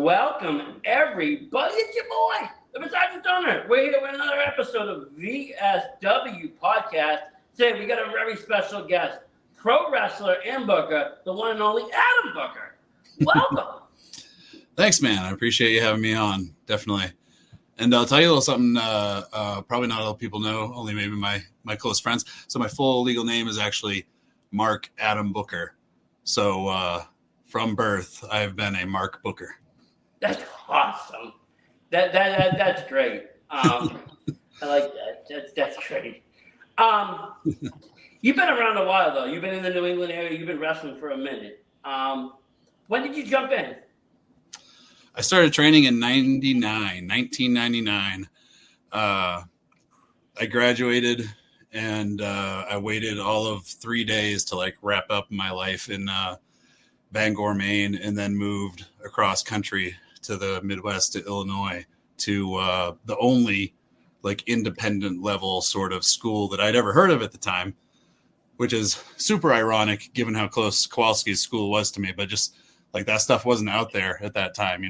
welcome everybody. It's your boy, the Massage Donor. We're here with another episode of VSW Podcast. Today we got a very special guest, pro wrestler and booker, the one and only Adam Booker. Welcome. Thanks, man. I appreciate you having me on. Definitely. And I'll tell you a little something probably not all people know, only maybe my close friends. So my full legal name is actually Mark Adam Booker. So from birth, I've been a Mark Booker. That's awesome. That's great. I like that. That's great. You've been around a while, though. You've been in the New England area. You've been wrestling for a minute. When did you jump in? I started training in 1999. I graduated and I waited all of 3 days to wrap up my life in Bangor, Maine, and then moved across country to the Midwest to Illinois to the only independent level sort of school that I'd ever heard of at the time, which is super ironic given how close Kowalski's school was to me, but just that stuff wasn't out there at that time,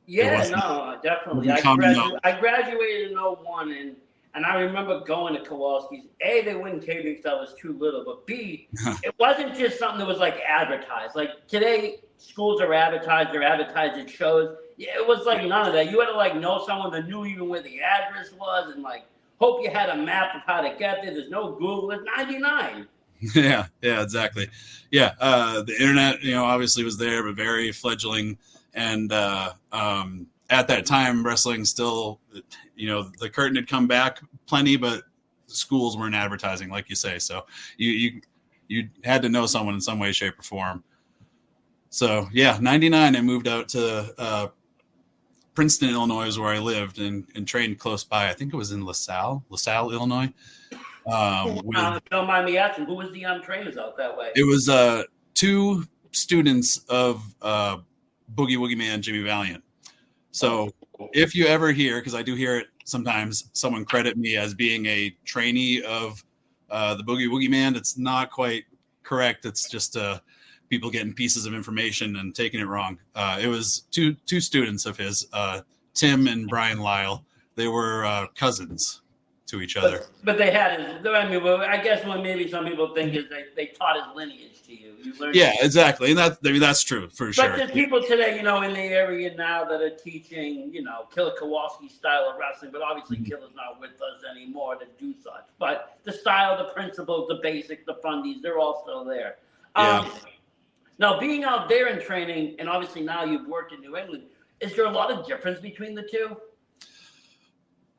Yeah, no, definitely. I graduated in 01, and I remember going to Kowalski's. A, they wouldn't take me because I was too little, but B, it wasn't just something that was advertised. Today, schools are advertised, they're advertised at shows. Yeah, it was none of that. You had to know someone that knew even where the address was and hope you had a map of how to get there. There's no Google. It's 99. Yeah, exactly. Yeah, the internet, obviously was there, but very fledgling. And at that time, wrestling still, the curtain had come back plenty, but schools weren't advertising, like you say. So you had to know someone in some way, shape, or form. So yeah, 99, I moved out to Princeton, Illinois, is where I lived and trained close by. I think it was in LaSalle, Illinois. Don't mind me asking, who was the trainers out that way? It was two students of Boogie Woogie Man Jimmy Valiant. So if you ever hear, because I do hear it sometimes, someone credit me as being a trainee of the Boogie Woogie Man, it's not quite correct. It's just people getting pieces of information and taking it wrong. It was two students of his, Tim and Brian Lyle. They were cousins to each other. But they had his, I guess what maybe some people think is they taught his lineage to you. You learned exactly. And that's true for sure. But there's people today, in the area now that are teaching, Killer Kowalski style of wrestling, but obviously Killer's not with us anymore to do such. But the style, the principles, the basics, the fundies, they're all still there. Now, being out there in training, and obviously now you've worked in New England, is there a lot of difference between the two?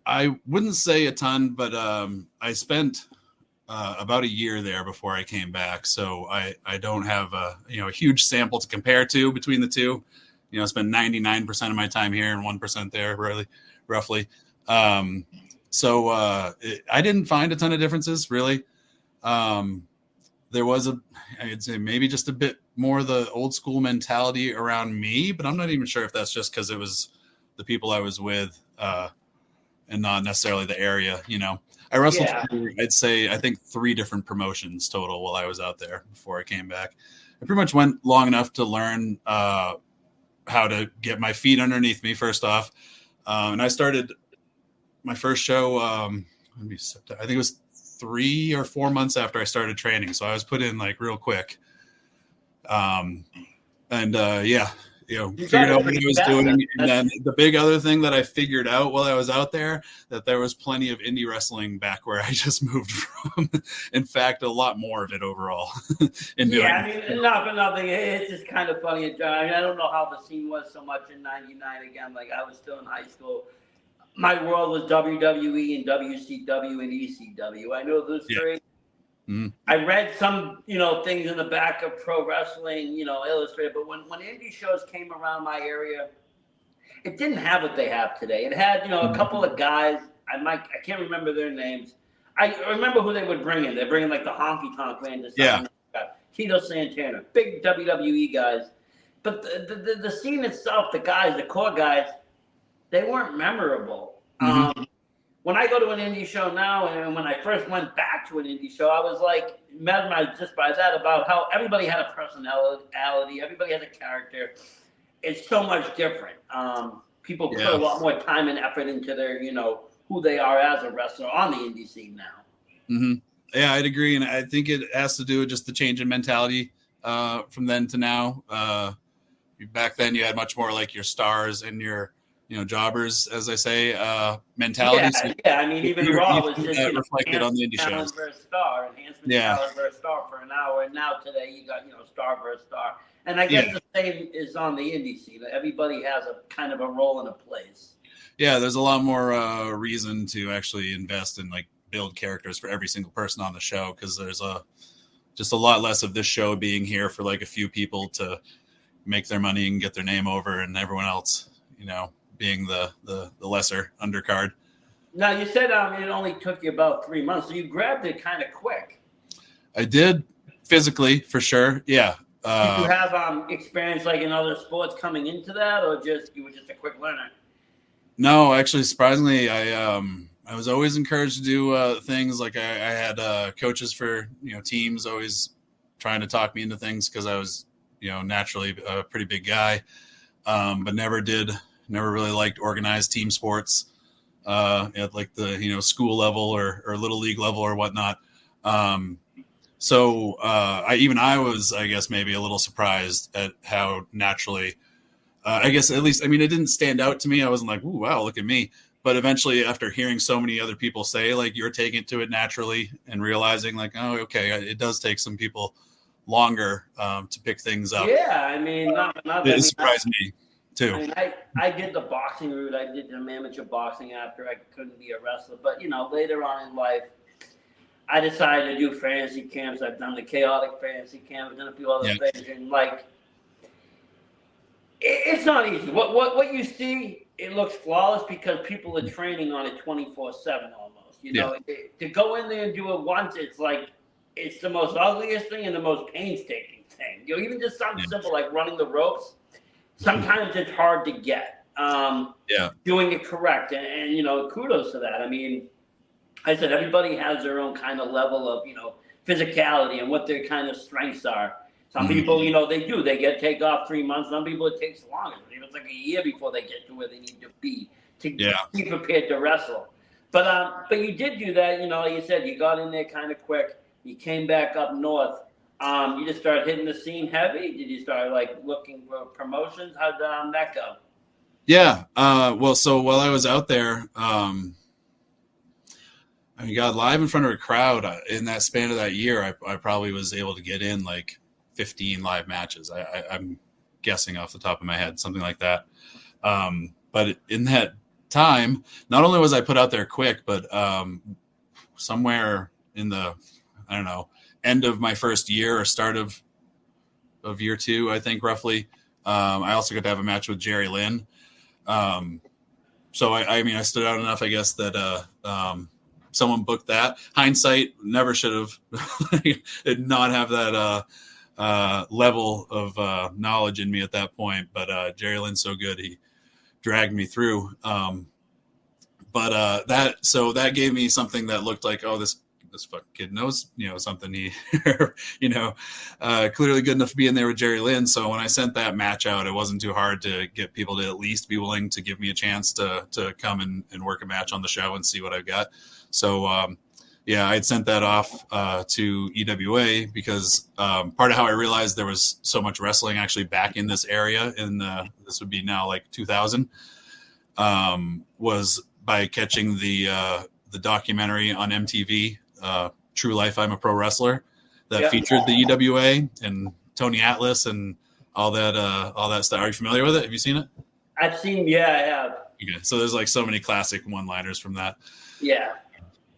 I wouldn't say a ton, but I spent about a year there before I came back. So I don't have a huge sample to compare to between the two. I spent 99% of my time here and 1% there, really, roughly. So I didn't find a ton of differences, really. There was I'd say maybe just a bit more the old school mentality around me, but I'm not even sure if that's just because it was the people I was with and not necessarily the area. I wrestled for, I'd say, I think 3 different promotions total while I was out there before I came back. I pretty much went long enough to learn how to get my feet underneath me, first off. And I started my first show, I think it was 3 or 4 months after I started training. So I was put in real quick. Figured out what I was doing. And then the big other thing that I figured out while I was out there, that there was plenty of indie wrestling back where I just moved from. In fact, a lot more of it overall. Not for nothing. It's just kind of funny. I don't know how the scene was so much in 99 again. I was still in high school. My world was WWE and WCW and ECW. I know those 3. Mm-hmm. I read some, things in the back of Pro Wrestling, Illustrated. But when indie shows came around my area, it didn't have what they have today. It had, a couple of guys. I can't remember their names. I remember who they would bring in. They bring in the Honky Tonk Man. Tito Santana, big WWE guys. But the scene itself, the guys, the core guys, they weren't memorable. Mm-hmm. When I go to an indie show now, and when I first went back to an indie show, I was mesmerized just by that, about how everybody had a personality, everybody had a character. it's so much different. People put Yeah. a lot more time and effort into their, who they are as a wrestler on the indie scene now. Mm-hmm. Yeah, I'd agree. And I think it has to do with just the change in mentality from then to now. Back then you had much more like your stars and your, jobbers, as I say, mentality. Yeah. I mean, even Raw was just reflected on the indie shows. Versus star, enhancement talent versus star for an hour. And now today you got, star versus star. And I guess the same is on the indie scene. Everybody has a kind of a role and a place. Yeah, there's a lot more reason to actually invest in like build characters for every single person on the show, because there's just a lot less of this show being here for like a few people to make their money and get their name over, and everyone else, being the lesser undercard. Now, you said it only took you about 3 months, so you grabbed it kind of quick. I did, physically, for sure. Yeah. Did you have experience like in other sports coming into that, or you were just a quick learner? No, actually, surprisingly, I was always encouraged to do things. Like I had coaches for teams always trying to talk me into things, because I was naturally a pretty big guy, but never really liked organized team sports at like the school level or little league level or whatnot. So I was, I guess, maybe a little surprised at how naturally, I guess, at least, I mean, it didn't stand out to me. I wasn't like, ooh, wow, look at me. But eventually, after hearing so many other people say, like, you're taking to it naturally and realizing, like, oh, okay, it does take some people longer to pick things up. Yeah, I mean, it surprised me, too. I mean, I did the boxing route. I did some amateur boxing after I couldn't be a wrestler. But, later on in life, I decided to do fantasy camps. I've done the chaotic fantasy camp. I've done a few other things. And, like, it's not easy. What you see, it looks flawless because people are training on it 24/7 almost. To go in there and do it once, it's like it's the most ugliest thing and the most painstaking thing. Even just something simple like running the ropes, sometimes it's hard to get. Doing it correct, and kudos to that. I mean, I said everybody has their own kind of level of physicality and what their kind of strengths are. Some people, they take off 3 months. Some people it takes longer. It's like a year before they get to where they need to be to be prepared to wrestle. But you did do that. Like you said, you got in there kind of quick. You came back up north. You just started hitting the scene heavy. Did you start like looking for promotions? How'd that go? Yeah. Well, so while I was out there, I mean, God, live in front of a crowd in that span of that year, I probably was able to get in like 15 live matches. I'm guessing off the top of my head, something like that. But in that time, not only was I put out there quick, but somewhere in the, I don't know, end of my first year or start of year two, I think roughly, I also got to have a match with Jerry Lynn. So I mean, I stood out enough, I guess, that someone booked that. Hindsight, never should have did not have that level of knowledge in me at that point. But Jerry Lynn's so good, he dragged me through. But that gave me something that looked like, oh, this fucking kid knows, something. He, clearly good enough to be in there with Jerry Lynn. So when I sent that match out, it wasn't too hard to get people to at least be willing to give me a chance to come and work a match on the show and see what I've got. So, I had sent that off to EWA because part of how I realized there was so much wrestling actually back in this area, this would be now like 2000, was by catching the documentary on MTV, True Life, I'm a Pro Wrestler, that featured the EWA and Tony Atlas and all that stuff. Are you familiar with it? Have you seen it? I've seen, I have. Okay, so there's like so many classic one-liners from that. Yeah.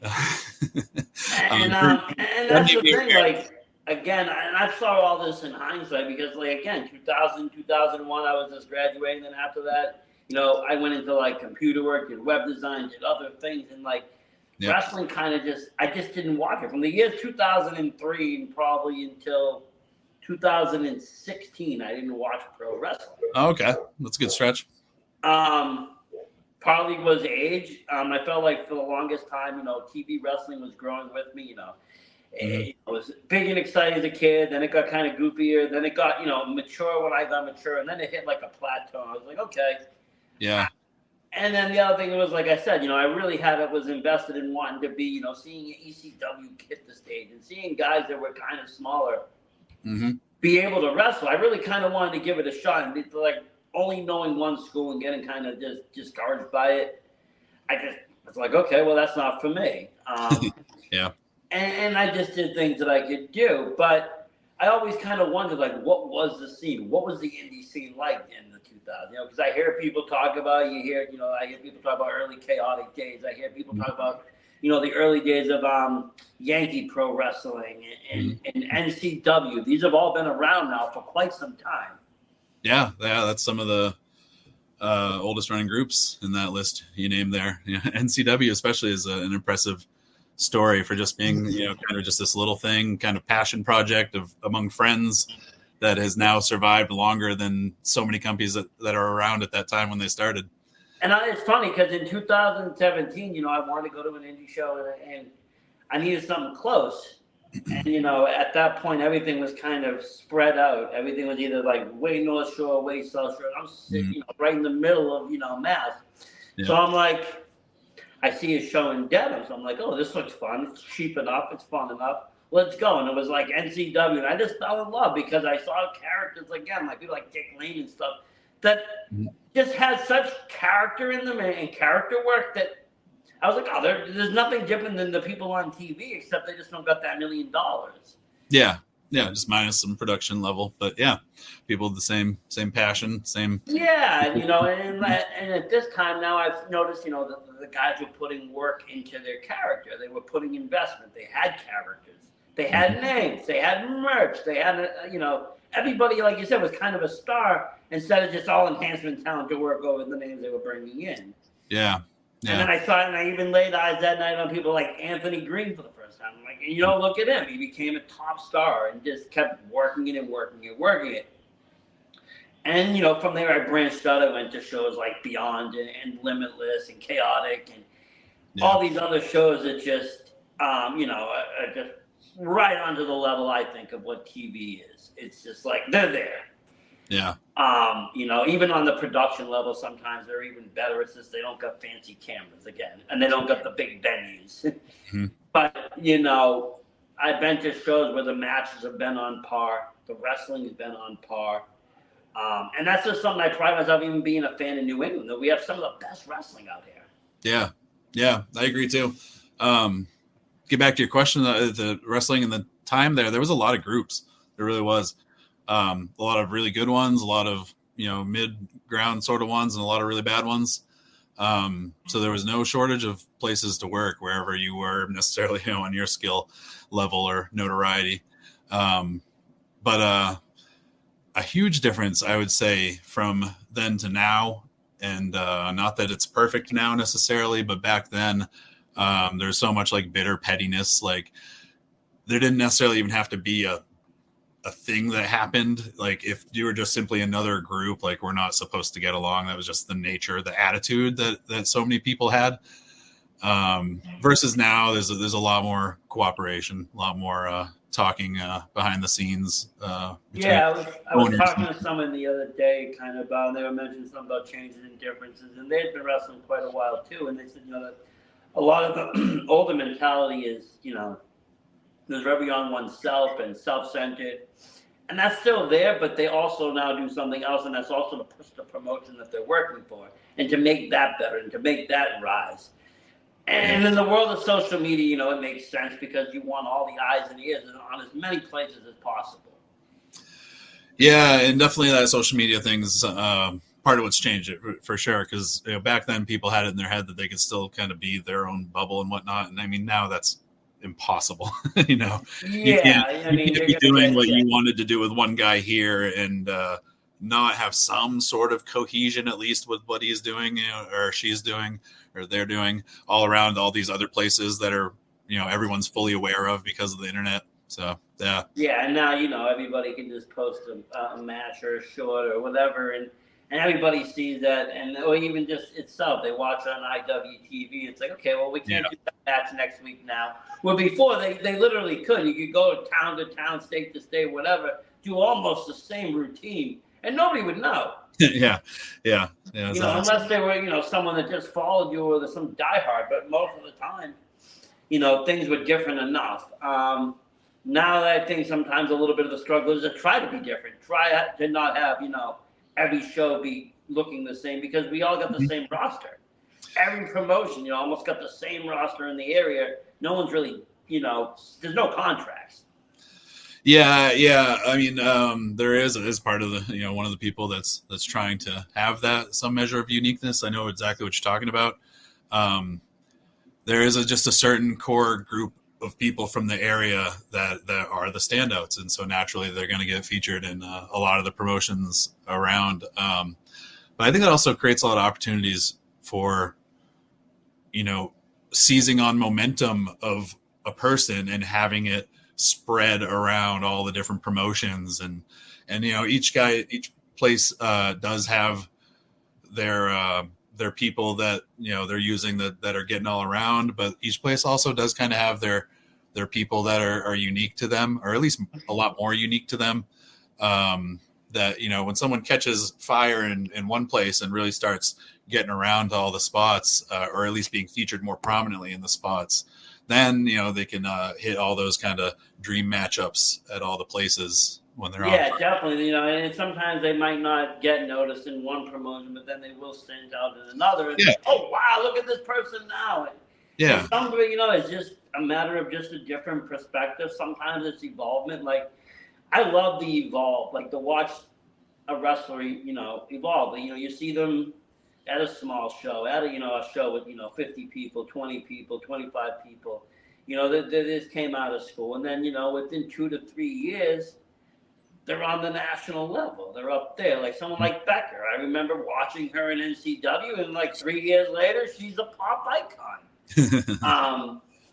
And that's the thing, like, again, and I saw all this in hindsight because, like, again, 2000, 2001, I was just graduating, and after that, I went into, like, computer work, did web design, did other things, and, like, wrestling kind of I just didn't watch it. From the year 2003 and probably until 2016, I didn't watch pro wrestling. Oh, okay. That's a good stretch. Probably was age. I felt like for the longest time, TV wrestling was growing with me. It was big and exciting as a kid. Then it got kind of goofier. Then it got, mature when I got mature. And then it hit like a plateau. I was like, okay. Yeah. And then the other thing was, like I said, I really was invested in wanting to be, seeing ECW hit the stage and seeing guys that were kind of smaller be able to wrestle. I really kind of wanted to give it a shot. And like only knowing one school and getting kind of just discouraged by it, I was like, okay, well, that's not for me. Yeah. And I just did things that I could do. But I always kind of wondered, like, what was the scene? What was the indie scene like in the 2000s? Because I hear people talk about, I hear people talk about early chaotic days. I hear people talk about, the early days of Yankee Pro Wrestling and NCW. These have all been around now for quite some time. Yeah, that's some of the oldest running groups in that list you named there. NCW especially is an impressive story for just being, kind of just this little thing, kind of passion project among friends that has now survived longer than so many companies that are around at that time when they started. And it's funny because in 2017, I wanted to go to an indie show and I needed something close. And, at that point, everything was kind of spread out. Everything was either like way North Shore, way South Shore. I'm sitting, right in the middle of, Mass. Yeah. So I'm like, I see a show in Dedham. So I'm like, oh, this looks fun. It's cheap enough. It's fun enough. Let's go. And it was like NCW. And I just fell in love because I saw characters, again, like people like Dick Lane and stuff that just had such character in them and character work that I was like, oh, there's nothing different than the people on TV, except they just don't got that $1 million. Yeah, just minus some production level, but yeah, people with the same passion, same. Yeah, and at this time now, I've noticed, the guys were putting work into their character. They were putting investment. They had characters. They had names. They had merch. They had, everybody, like you said, was kind of a star instead of just all enhancement talent to work over the names they were bringing in. Yeah. And then I saw it, and I even laid eyes that night on people like Anthony Green for the first time. I'm like, look at him. He became a top star and just kept working it and working it. And, from there, I branched out. I went to shows like Beyond and Limitless and Chaotic and all these other shows that just, are just right onto the level, I think, of what TV is. It's just like, they're there. Yeah. Even on the production level, sometimes they're even better. It's just they don't got fancy cameras again, and they don't got the big venues. But, I've been to shows where the matches have been on par. The wrestling has been on par. And that's just something I pride myself, even being a fan in New England, that we have some of the best wrestling out here. Yeah, I agree too. Get back to your question, the wrestling and the time there was a lot of groups. There really was. A lot of really good ones, a lot of, mid-ground sort of ones, and a lot of really bad ones. So there was no shortage of places to work wherever you were necessarily, on your skill level or notoriety. But a huge difference, I would say, from then to now, and not that it's perfect now necessarily, but back then there's so much like bitter pettiness. Like there didn't necessarily even have to be a thing that happened. Like if you were just simply another group, like we're not supposed to get along. That was just the nature, the attitude that so many people had. Versus now there's a lot more cooperation, a lot more talking behind the scenes. I was talking to someone the other day kind of about, they were mentioning something about changes and differences, and they've been wrestling quite a while too. And they said, that a lot of the older mentality is, there's very on oneself and self-centered, and that's still there, but they also now do something else, and that's also to push the promotion that they're working for and to make that better and to make that rise. And in the world of social media, it makes sense because you want all the eyes and ears on as many places as possible. Yeah, and definitely that social media thing's part of what's changed it for sure. Because back then people had it in their head that they could still kind of be their own bubble and whatnot. And I mean, now that's impossible. You can't be doing what you wanted to do with one guy here and not have some sort of cohesion, at least with what he's doing, or she's doing, or they're doing all around all these other places that are, everyone's fully aware of because of the internet. So, yeah. Yeah. And now, everybody can just post a match or a short or whatever. And and everybody sees that, and or even just itself, they watch it on IWTV. It's like, okay, well, we can't do that match next week now. Well, before they literally could. You could go town to town, state to state, whatever, do almost the same routine, and nobody would know. Yeah. Unless they were, someone that just followed you or some diehard. But most of the time, things were different enough. Now that I think sometimes a little bit of the struggle is to try to be different. Try to not have, every show be looking the same, because we all got the same roster. Every promotion, almost got the same roster in the area. No one's really, there's no contracts. Yeah. I mean, there is part of the, one of the people that's trying to have that some measure of uniqueness. I know exactly what you're talking about. There is just a certain core group of people from the area that are the standouts, and so naturally they're going to get featured in a lot of the promotions around. But I think it also creates a lot of opportunities for, seizing on momentum of a person and having it spread around all the different promotions, and each place does have their people that they're using that are getting all around, but each place also does kind of have their people that are unique to them, or at least a lot more unique to them. That when someone catches fire in one place and really starts getting around to all the spots, or at least being featured more prominently in the spots, then they can hit all those kind of dream matchups at all the places when they're on. Yeah, definitely. And sometimes they might not get noticed in one promotion, but then they will stand out in another. And oh wow, look at this person now. And some of it, it's just a matter of just a different perspective. Sometimes it's evolvement. Like, I love the evolve, like to watch a wrestler, evolve. You see them at a small show, at a show with 50 people, 20 people, 25 people. They just came out of school, and then within 2 to 3 years, they're on the national level. They're up there, like someone like Becker. I remember watching her in NCW, and like 3 years later, she's a pop icon.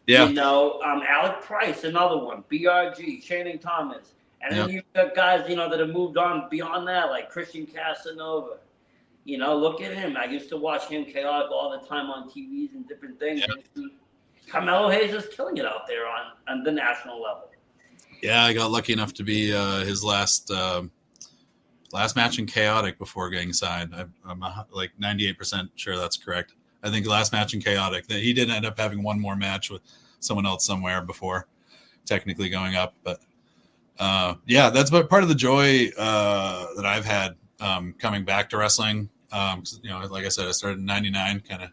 Alec Price, another one, BRG, Channing Thomas. And then you've got guys, that have moved on beyond that, like Christian Casanova. Look at him. I used to watch him chaotic all the time on TVs and different things. And Carmelo Hayes is killing it out there on the national level. Yeah, I got lucky enough to be his last match in Chaotic before getting signed. I'm like 98% sure that's correct. I think last match in Chaotic. That he did end up having one more match with someone else somewhere before technically going up. But that's part of the joy that I've had coming back to wrestling. Like I said, I started in '99. Kind of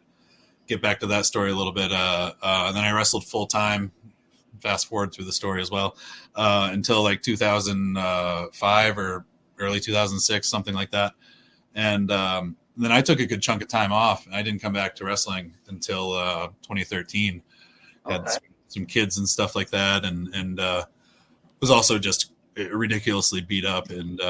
get back to that story a little bit. And then I wrestled full time. Fast forward through the story as well until like 2005 or early 2006, something like that. And then I took a good chunk of time off. I didn't come back to wrestling until 2013. Had some kids and stuff like that, and was also just ridiculously beat up and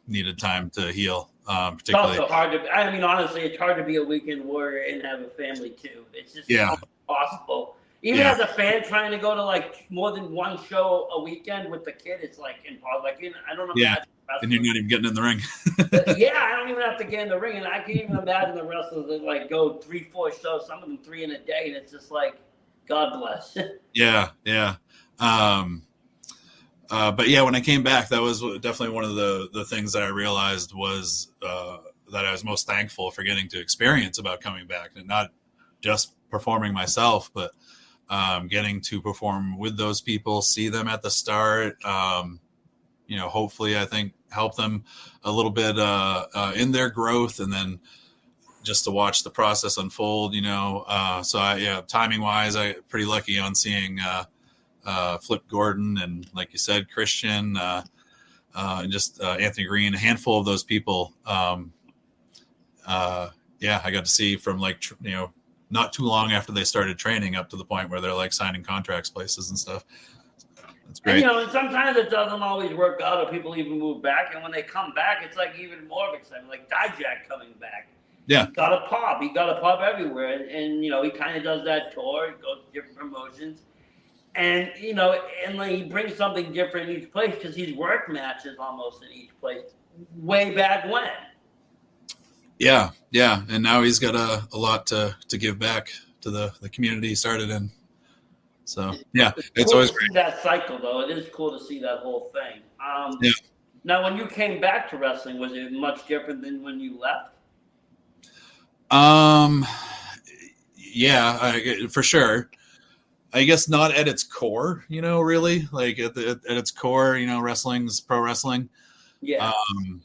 needed time to heal. Particularly, it's also hard to. I mean, honestly, it's hard to be a weekend warrior and have a family too. It's just impossible. Even as a fan trying to go to like more than one show a weekend with the kid, it's like impossible. Like, I don't know. Yeah, and you're not even getting in the ring. I don't even have to get in the ring, and I can even imagine the wrestlers that like go 3-4 shows, some of them 3 in a day, and it's just like, God bless. Yeah. But when I came back, that was definitely one of the things that I realized was that I was most thankful for getting to experience about coming back, and not just performing myself, but getting to perform with those people, see them at the start, hopefully I think help them a little bit in their growth, and then just to watch the process unfold, so timing wise, I pretty lucky on seeing Flip Gordon and, like you said, Christian, and just Anthony Green, a handful of those people. I got to see from not too long after they started training up to the point where they're like signing contracts places and stuff. That's great. And sometimes it doesn't always work out, or people even move back. And when they come back, it's like even more of excitement, like Dijak coming back. Yeah. He got a pop everywhere. And he kind of does that tour, goes to different promotions. And, and like he brings something different in each place, because he's worked matches almost in each place way back when. Yeah, yeah, and now he's got a lot to give back to the community he started in. So yeah, It's it's cool always to see that cycle, though. It is cool to see that whole thing. great. Now, when you came back to wrestling, was it much different than when you left? Yeah, for sure. I guess not at its core, really. Like at its core, wrestling's pro wrestling. Yeah. Um,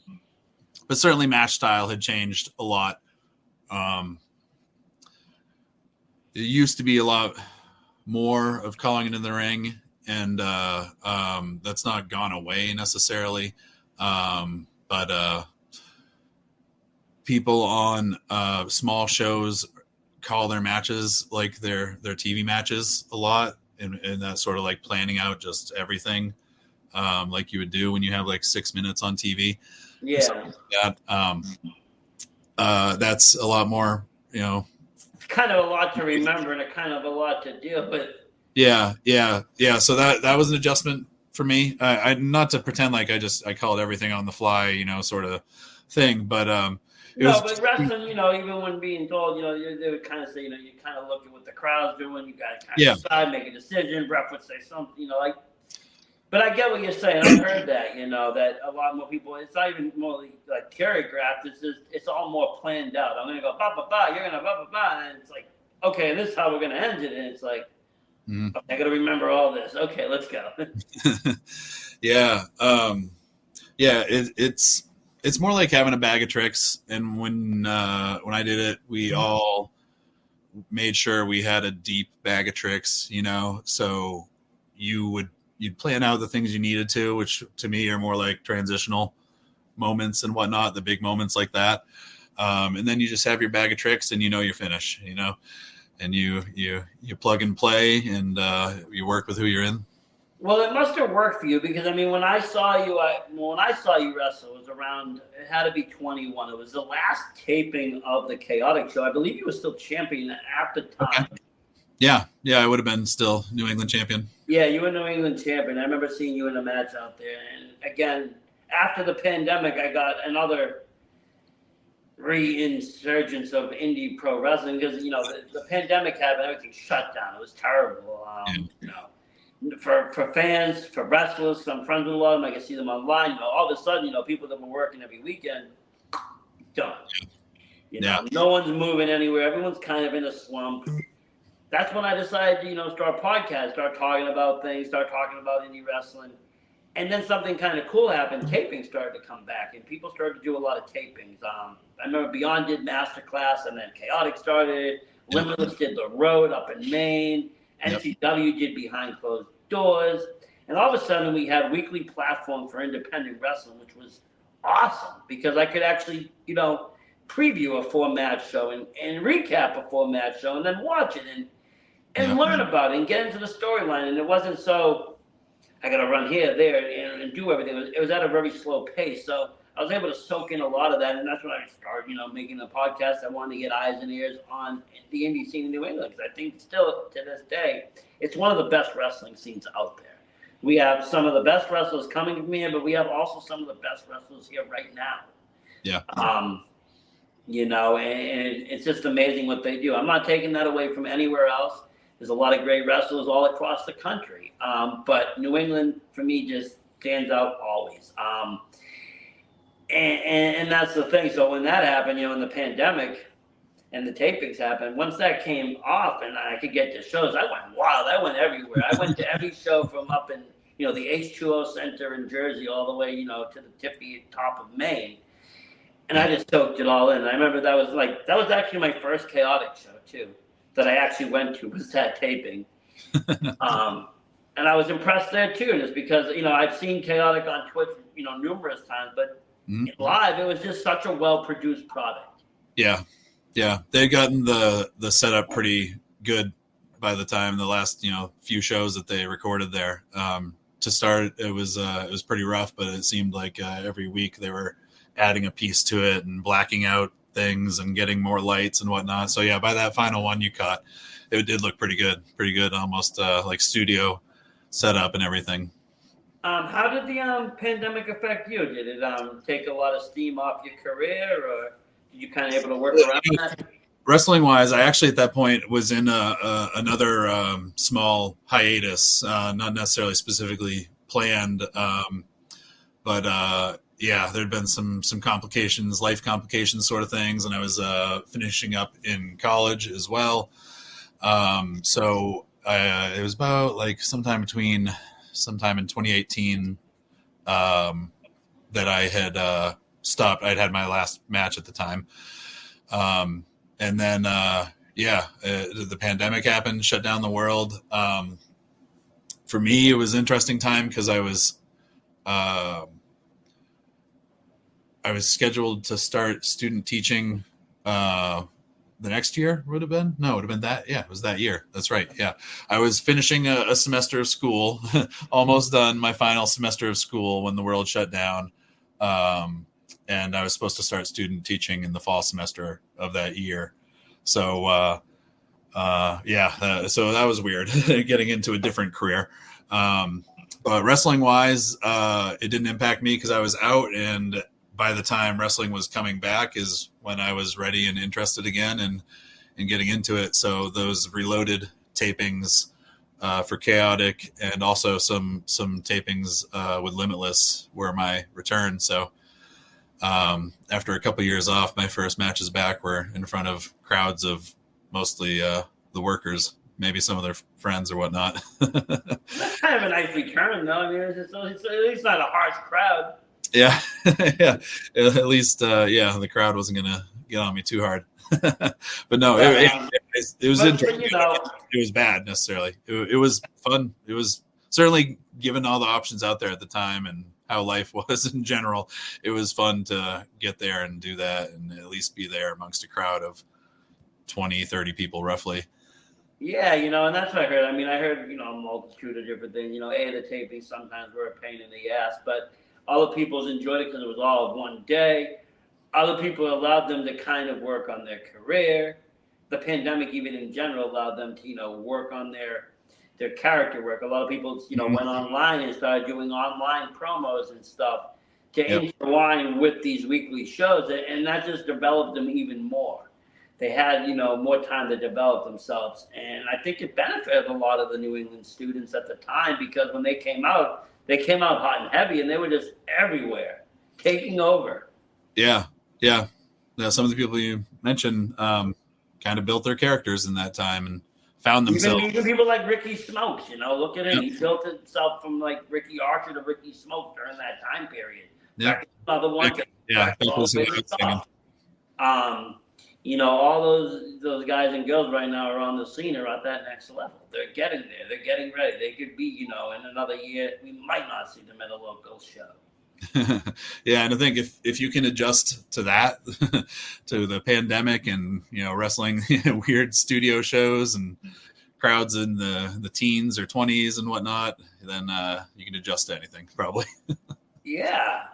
but certainly match style had changed a lot. Um, it used to be a lot more of calling it in the ring, and that's not gone away necessarily. But people on small shows call their matches like their TV matches a lot, and that's sort of like planning out just everything, like you would do when you have like 6 minutes on TV. Yeah. Like that. That's a lot more, It's kind of a lot to remember and a kind of a lot to deal with. Yeah. So that was an adjustment for me. I not to pretend like I called everything on the fly, sort of thing, but it No, was. but wrestling, even when being told, they would kind of say, you kind of look at what the crowd's doing. You got to kind of decide, make a decision. Ref would say something, like. But I get what you're saying. I've heard that, that a lot more people. It's not even more like choreographed. It's all more planned out. I'm gonna go ba ba ba. You're gonna ba ba ba, and it's like, okay, this is how we're gonna end it. And it's like, Mm-hmm. I got to remember all this. Okay, let's go. Yeah. It's more like having a bag of tricks. And when I did it, we all made sure we had a deep bag of tricks, so you'd plan out the things you needed to, which to me are more like transitional moments and whatnot, the big moments like that. And then you just have your bag of tricks and you're finished, and you plug and play, and you work with who you're in. Well, it must have worked for you because when I saw you, wrestle, it was around. It had to be 21. It was the last taping of the Chaotic show. I believe you were still champion at the time. Okay. Yeah, I would have been still New England champion. Yeah, you were New England champion. I remember seeing you in a match out there. And again, after the pandemic, I got another reinsurgence of indie pro wrestling because the pandemic happened, everything shut down. It was terrible. For fans, for wrestlers, I'm friends with a lot of them. I can see them online. All of a sudden, people that were working every weekend, done. No one's moving anywhere. Everyone's kind of in a slump. That's when I decided to, start podcast, start talking about things, start talking about indie wrestling. And then something kind of cool happened. Taping started to come back, and people started to do a lot of tapings. I remember Beyond did Masterclass, and then Chaotic started. Limitless did The Road up in Maine. NCW did Behind Closed Doors. And all of a sudden, we had a weekly platform for independent wrestling, which was awesome because I could actually, preview a 4-match show and recap a 4-match show and then watch it and learn about it and get into the storyline. And it wasn't so, I got to run here, there, and do everything. It was at a very slow pace. So I was able to soak in a lot of that. And that's when I started, making a podcast. I wanted to get eyes and ears on the indie scene in New England because I think still to this day, it's one of the best wrestling scenes out there. We have some of the best wrestlers coming from here, but we have also some of the best wrestlers here right now. Yeah. And it's just amazing what they do. I'm not taking that away from anywhere else. There's a lot of great wrestlers all across the country. But New England, for me, just stands out always. And that's the thing. So when that happened, in the pandemic and the tapings happened, once that came off and I could get to shows, I went wild. I went everywhere. I went to every show from up in, the H2O Center in Jersey all the way, to the tippy top of Maine. And I just soaked it all in. I remember that was actually my first Chaotic show too, that I actually went to, was that taping. And I was impressed there too, just because, I've seen Chaotic on Twitch, numerous times, but live, it was just such a well-produced product. Yeah. They'd gotten the setup pretty good by the time the last, few shows that they recorded there. To start, it was pretty rough, but it seemed like every week they were adding a piece to it and blacking out things and getting more lights and whatnot. So yeah, by that final one you caught, it did look pretty good, almost like studio setup and everything. How did the pandemic affect you? Did it take a lot of steam off your career, or you kind of able to work around that? Wrestling wise, I actually at that point was in another small hiatus, not necessarily specifically planned, but yeah, there'd been some complications, life complications, sort of things, and I was finishing up in college as well. So it was about like sometime in 2018 that I had stopped. I'd had my last match at the time. And then, the pandemic happened, shut down the world. For me, it was an interesting time because I was scheduled to start student teaching the next year. Would have been? No, it would have been that. Yeah, it was that year. That's right. Yeah. I was finishing a semester of school, almost done my final semester of school when the world shut down. And I was supposed to start student teaching in the fall semester of that year. So, so that was weird getting into a different career. But wrestling wise, it didn't impact me because I was out, and by the time wrestling was coming back is when I was ready and interested again and getting into it. So those Reloaded tapings for Chaotic and also some tapings with Limitless were my return. So after a couple of years off, my first matches back were in front of crowds of mostly the workers, maybe some of their friends or whatnot. That's kind of a nice return, though. I mean, it's at least not a harsh crowd. Yeah, yeah. At least, the crowd wasn't gonna get on me too hard. But no, it was interesting. It was bad necessarily. It was fun. It was certainly, given all the options out there at the time and how life was in general, it was fun to get there and do that and at least be there amongst a crowd of 20, 30 people roughly. Yeah, and that's what I heard. I mean, I heard, a multitude of different things. The tapings sometimes were a pain in the ass, but other people enjoyed it because it was all one day. Other people allowed them to kind of work on their career. The pandemic, even in general, allowed them to, work on their character work. A lot of people, went online and started doing online promos and stuff to intertwine with these weekly shows, and that just developed them even more. They had, more time to develop themselves, and I think it benefited a lot of the New England students at the time because when they came out hot and heavy, and they were just everywhere, taking over. Yeah. Some of the people you mentioned kind of built their characters in that time and found themselves. Even people like Ricky Smokes, look at him. He built himself from like Ricky Archer to Ricky Smokes during that time period. Yeah. Another one. All those guys and girls right now are on the scene are at that next level. They're getting there. They're getting ready. They could be, in another year, we might not see them at a local show. Yeah, and I think if you can adjust to that, to the pandemic and wrestling weird studio shows and crowds in the teens or 20s and whatnot, then you can adjust to anything probably. Yeah,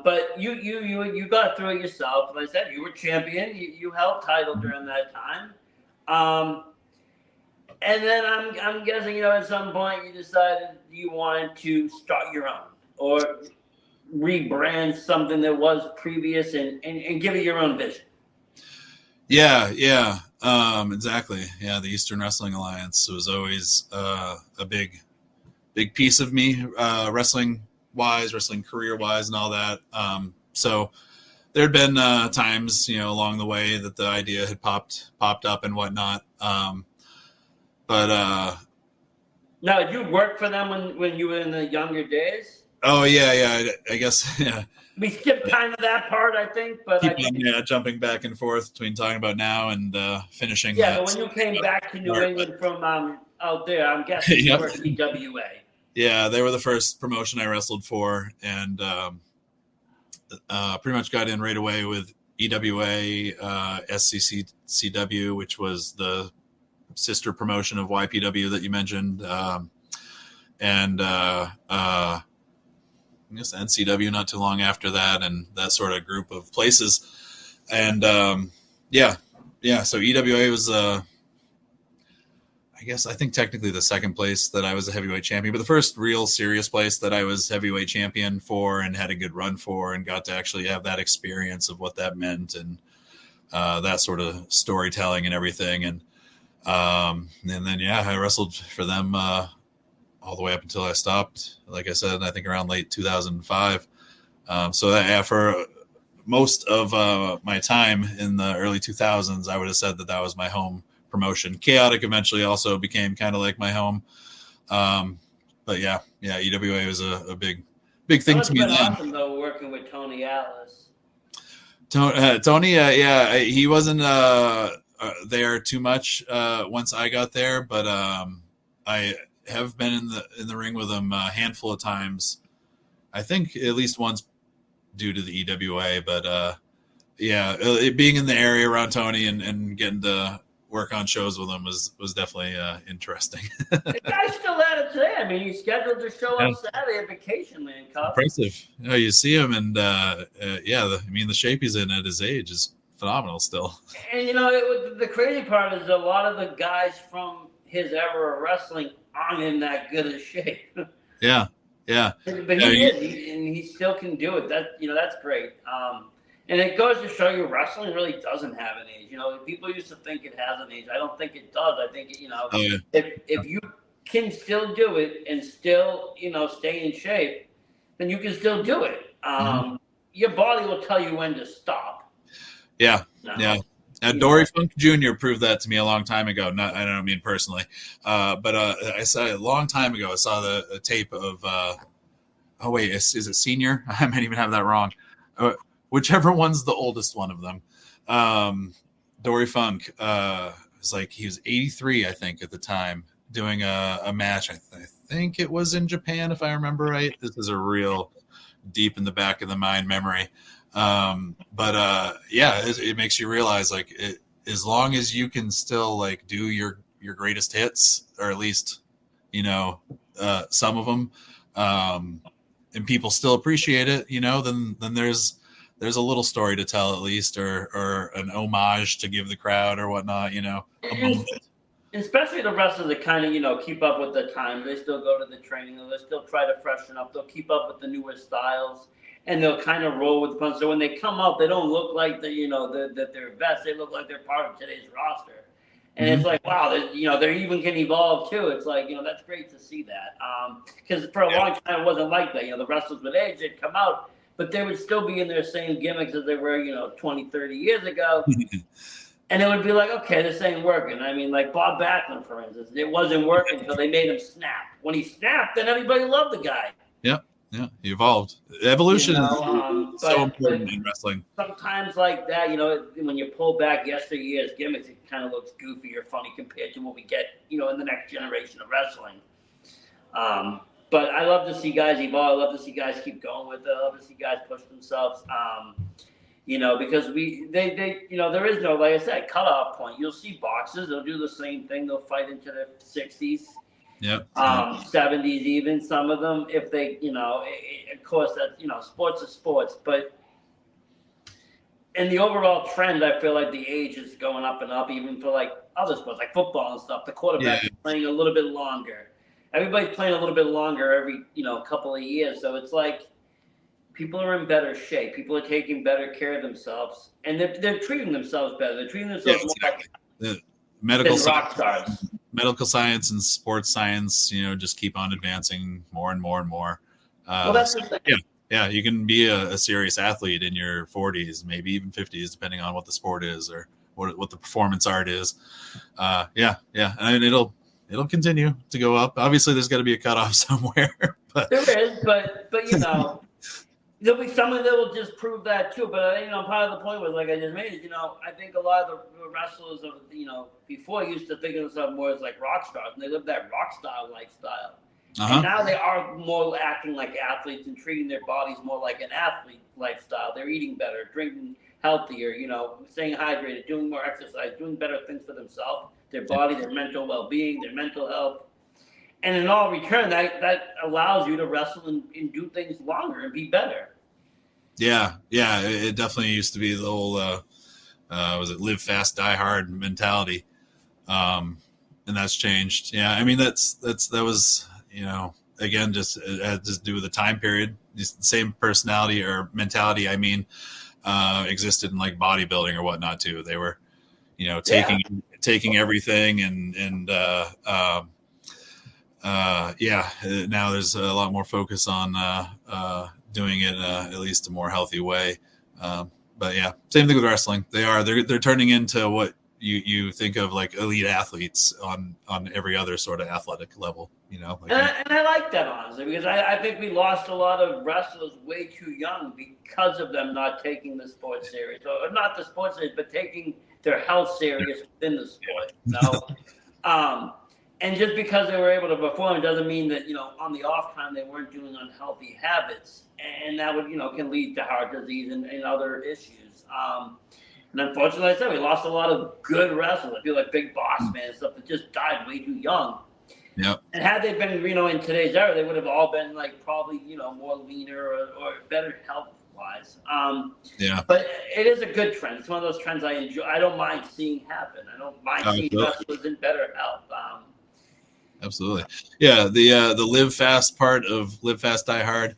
but you got through it yourself. Like I said, you were champion. You held title during that time, and then I'm guessing at some point you decided you wanted to start your own or rebrand something that was previous and give it your own vision. Yeah, exactly. Yeah, the Eastern Wrestling Alliance was always a big piece of me, wrestling career wise and all that. So there'd been times, along the way that the idea had popped up and whatnot. But now, did you work for them when you were in the younger days? Oh yeah. I guess yeah. We skipped kind of that part, I think, but jumping back and forth between talking about now and finishing. Yeah, but when you came back to New England from out there, I'm guessing you were at EWA. Yeah, they were the first promotion I wrestled for, and pretty much got in right away with EWA, SCCW, which was the sister promotion of YPW that you mentioned, and I guess NCW not too long after that, and that sort of group of places. And so EWA was I think technically the second place that I was a heavyweight champion, but the first real serious place that I was heavyweight champion for and had a good run for and got to actually have that experience of what that meant and that sort of storytelling and everything. And then, yeah, I wrestled for them all the way up until I stopped, like I said, I think around late 2005. So that, yeah, for most of my time in the early 2000s, I would have said that was my home promotion. Chaotic eventually also became kind of like my home. But yeah, EWA was a big thing to me then. Awesome though, working with Tony Atlas. Tony, he wasn't there too much once I got there, but I have been in the ring with him a handful of times. I think at least once due to the EWA, but being in the area around Tony and getting to work on shows with him was definitely interesting. The guy's still at it today. I mean, he's scheduled to show up Saturday at Vacation Land Cup. Impressive. You see him, and the shape he's in at his age is phenomenal still. And the crazy part is a lot of the guys from his era of wrestling aren't in that good a shape. Yeah. But he is, and he still can do it. That's great. And it goes to show you wrestling really doesn't have an age. People used to think it has an age. I don't think it does. I think, if you can still do it and still, stay in shape, then you can still do it. Your body will tell you when to stop. Yeah. Dory Funk Jr. proved that to me a long time ago. I don't mean personally, but I saw a long time ago. I saw the tape of. Is it Senior? I might even have that wrong. Whichever one's the oldest one of them. Dory Funk was he was 83, I think, at the time, doing a match. I think it was in Japan, if I remember right. This is a real deep in the back of the mind memory. It makes you realize as long as you can still do your greatest hits, or at least some of them, and people still appreciate it, then there's a little story to tell at least, or an homage to give the crowd or whatnot, Especially the wrestlers that kind of, keep up with the times. They still go to the training, they still try to freshen up. They'll keep up with the newer styles, and they'll kind of roll with the punch. So when they come out, they don't look like that they're vets. They look like they're part of today's roster. And it's like, wow, they even can evolve too. It's like, that's great to see that. Because for a long time, it wasn't like that. The wrestlers with age, they'd come out, but they would still be in their same gimmicks as they were, 20, 30 years ago. And it would be like, okay, this ain't working. I mean, like Bob Backlund, for instance, it wasn't working until they made him snap. When he snapped, then everybody loved the guy. Yeah, he evolved. Evolution is so important in wrestling. Sometimes like that, when you pull back yesteryear's gimmicks, it kind of looks goofy or funny compared to what we get, in the next generation of wrestling. But I love to see guys evolve. I love to see guys keep going with it. I love to see guys push themselves. Because there is no, like I said, cutoff point. You'll see boxers, they'll do the same thing. They'll fight into their 60s. Yep. 70s even, some of them, if they, of course that, sports are sports, but in the overall trend, I feel like the age is going up and up, even for other sports, like football and stuff. The quarterback is playing a little bit longer. Everybody's playing a little bit longer every, couple of years. So it's like people are in better shape. People are taking better care of themselves, and they're treating themselves better. They're treating themselves more like medical rock stars. Medical science and sports science, just keep on advancing more and more and more. That's the thing. Yeah, you can be a serious athlete in your 40s, maybe even 50s, depending on what the sport is or what the performance art is. And it'll continue to go up. Obviously, there's got to be a cutoff somewhere. But there is, but there'll be someone that will just prove that too. But part of the point was, like I just made it. I think a lot of the wrestlers of before used to think of themselves more as like rock stars, and they lived that rock style lifestyle. And now they are more acting like athletes and treating their bodies more like an athlete lifestyle. They're eating better, drinking healthier, staying hydrated, doing more exercise, doing better things for themselves, their body, their mental well-being, their mental health. And in all return, that allows you to wrestle and do things longer and be better. Yeah, it definitely used to be the whole was it live fast, die hard mentality, and that's changed. Yeah, I mean that was again just had to do with the time period, the same personality or mentality. I mean, existed in like bodybuilding or whatnot too. They were, taking everything and now there's a lot more focus on doing it at least a more healthy way. But yeah, same thing with wrestling. They're turning into what you think of like elite athletes on every other sort of athletic level, and I like that, honestly, because I think we lost a lot of wrestlers way too young because of them not taking the sport serious, or not the sport serious, but taking their health serious within the sport. And just because they were able to perform doesn't mean that, on the off time they weren't doing unhealthy habits, and that would, can lead to heart disease and other issues. And unfortunately, like I said, we lost a lot of good wrestlers. I feel like Big Boss Man and stuff that just died way too young. Yep. And had they been, in today's era, they would have all been like probably, more leaner or better health-wise. But it is a good trend. It's one of those trends I enjoy. I don't mind seeing happen. I don't mind seeing wrestlers in better health. Absolutely. Yeah, the Live Fast part of Live Fast Die Hard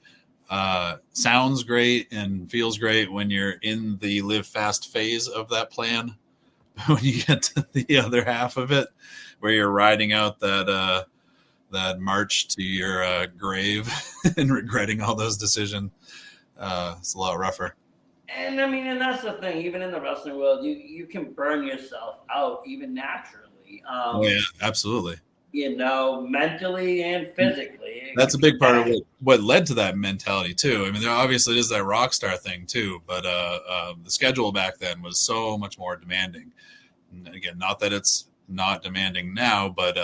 sounds great and feels great when you're in the Live Fast phase of that plan. When you get to the other half of it, where you're riding out that march to your grave and regretting all those decisions, it's a lot rougher. And and that's the thing. Even in the wrestling world, you can burn yourself out even naturally. Oh yeah, absolutely. Mentally and physically. That's a big part of what led to that mentality too. There obviously is that rock star thing too, but the schedule back then was so much more demanding. And again, not that it's not demanding now, but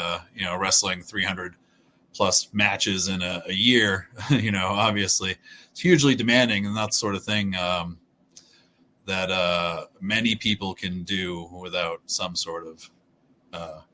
wrestling 300 plus matches in a year, obviously it's hugely demanding, and that sort of thing that many people can do without some sort of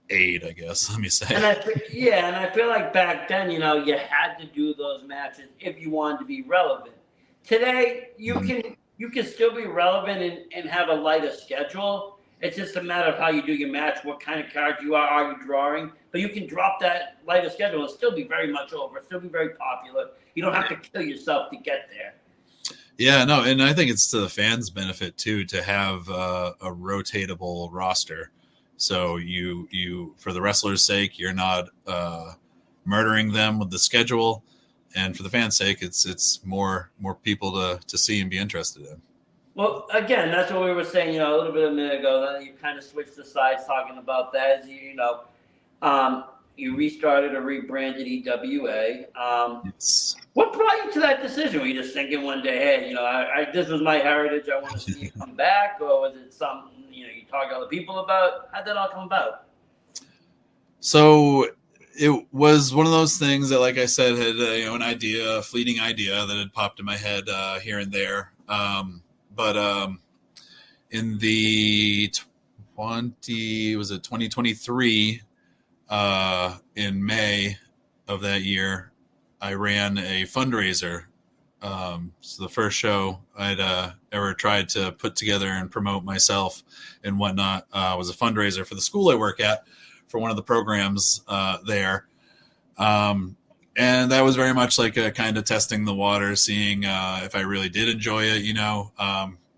aid, I guess. Let me say. And I feel like back then, you had to do those matches if you wanted to be relevant. Today, you can still be relevant and have a lighter schedule. It's just a matter of how you do your match, what kind of cards you are you drawing. But you can drop that lighter schedule and still be very much over, still be very popular. You don't have to kill yourself to get there. Yeah, no, and I think it's to the fans' benefit too to have a rotatable roster. So you for the wrestlers' sake, you're not murdering them with the schedule, and for the fans' sake, it's more people to see and be interested in. Well, again, that's what we were saying, a little bit a minute ago. Then you kind of switched the sides talking about that. As you restarted or rebranded EWA. Yes. What brought you to that decision? Were you just thinking one day, hey, this was my heritage, I want to see it come back, or was it something you talk to other people about? How'd that all come about? So it was one of those things that, like I said, had a fleeting idea that had popped in my head here and there. But in the 2023, in May of that year, I ran a fundraiser. So the first show I'd ever tried to put together and promote myself and whatnot was a fundraiser for the school I work at for one of the programs there. And that was very much like a kind of testing the water, seeing if I really did enjoy it.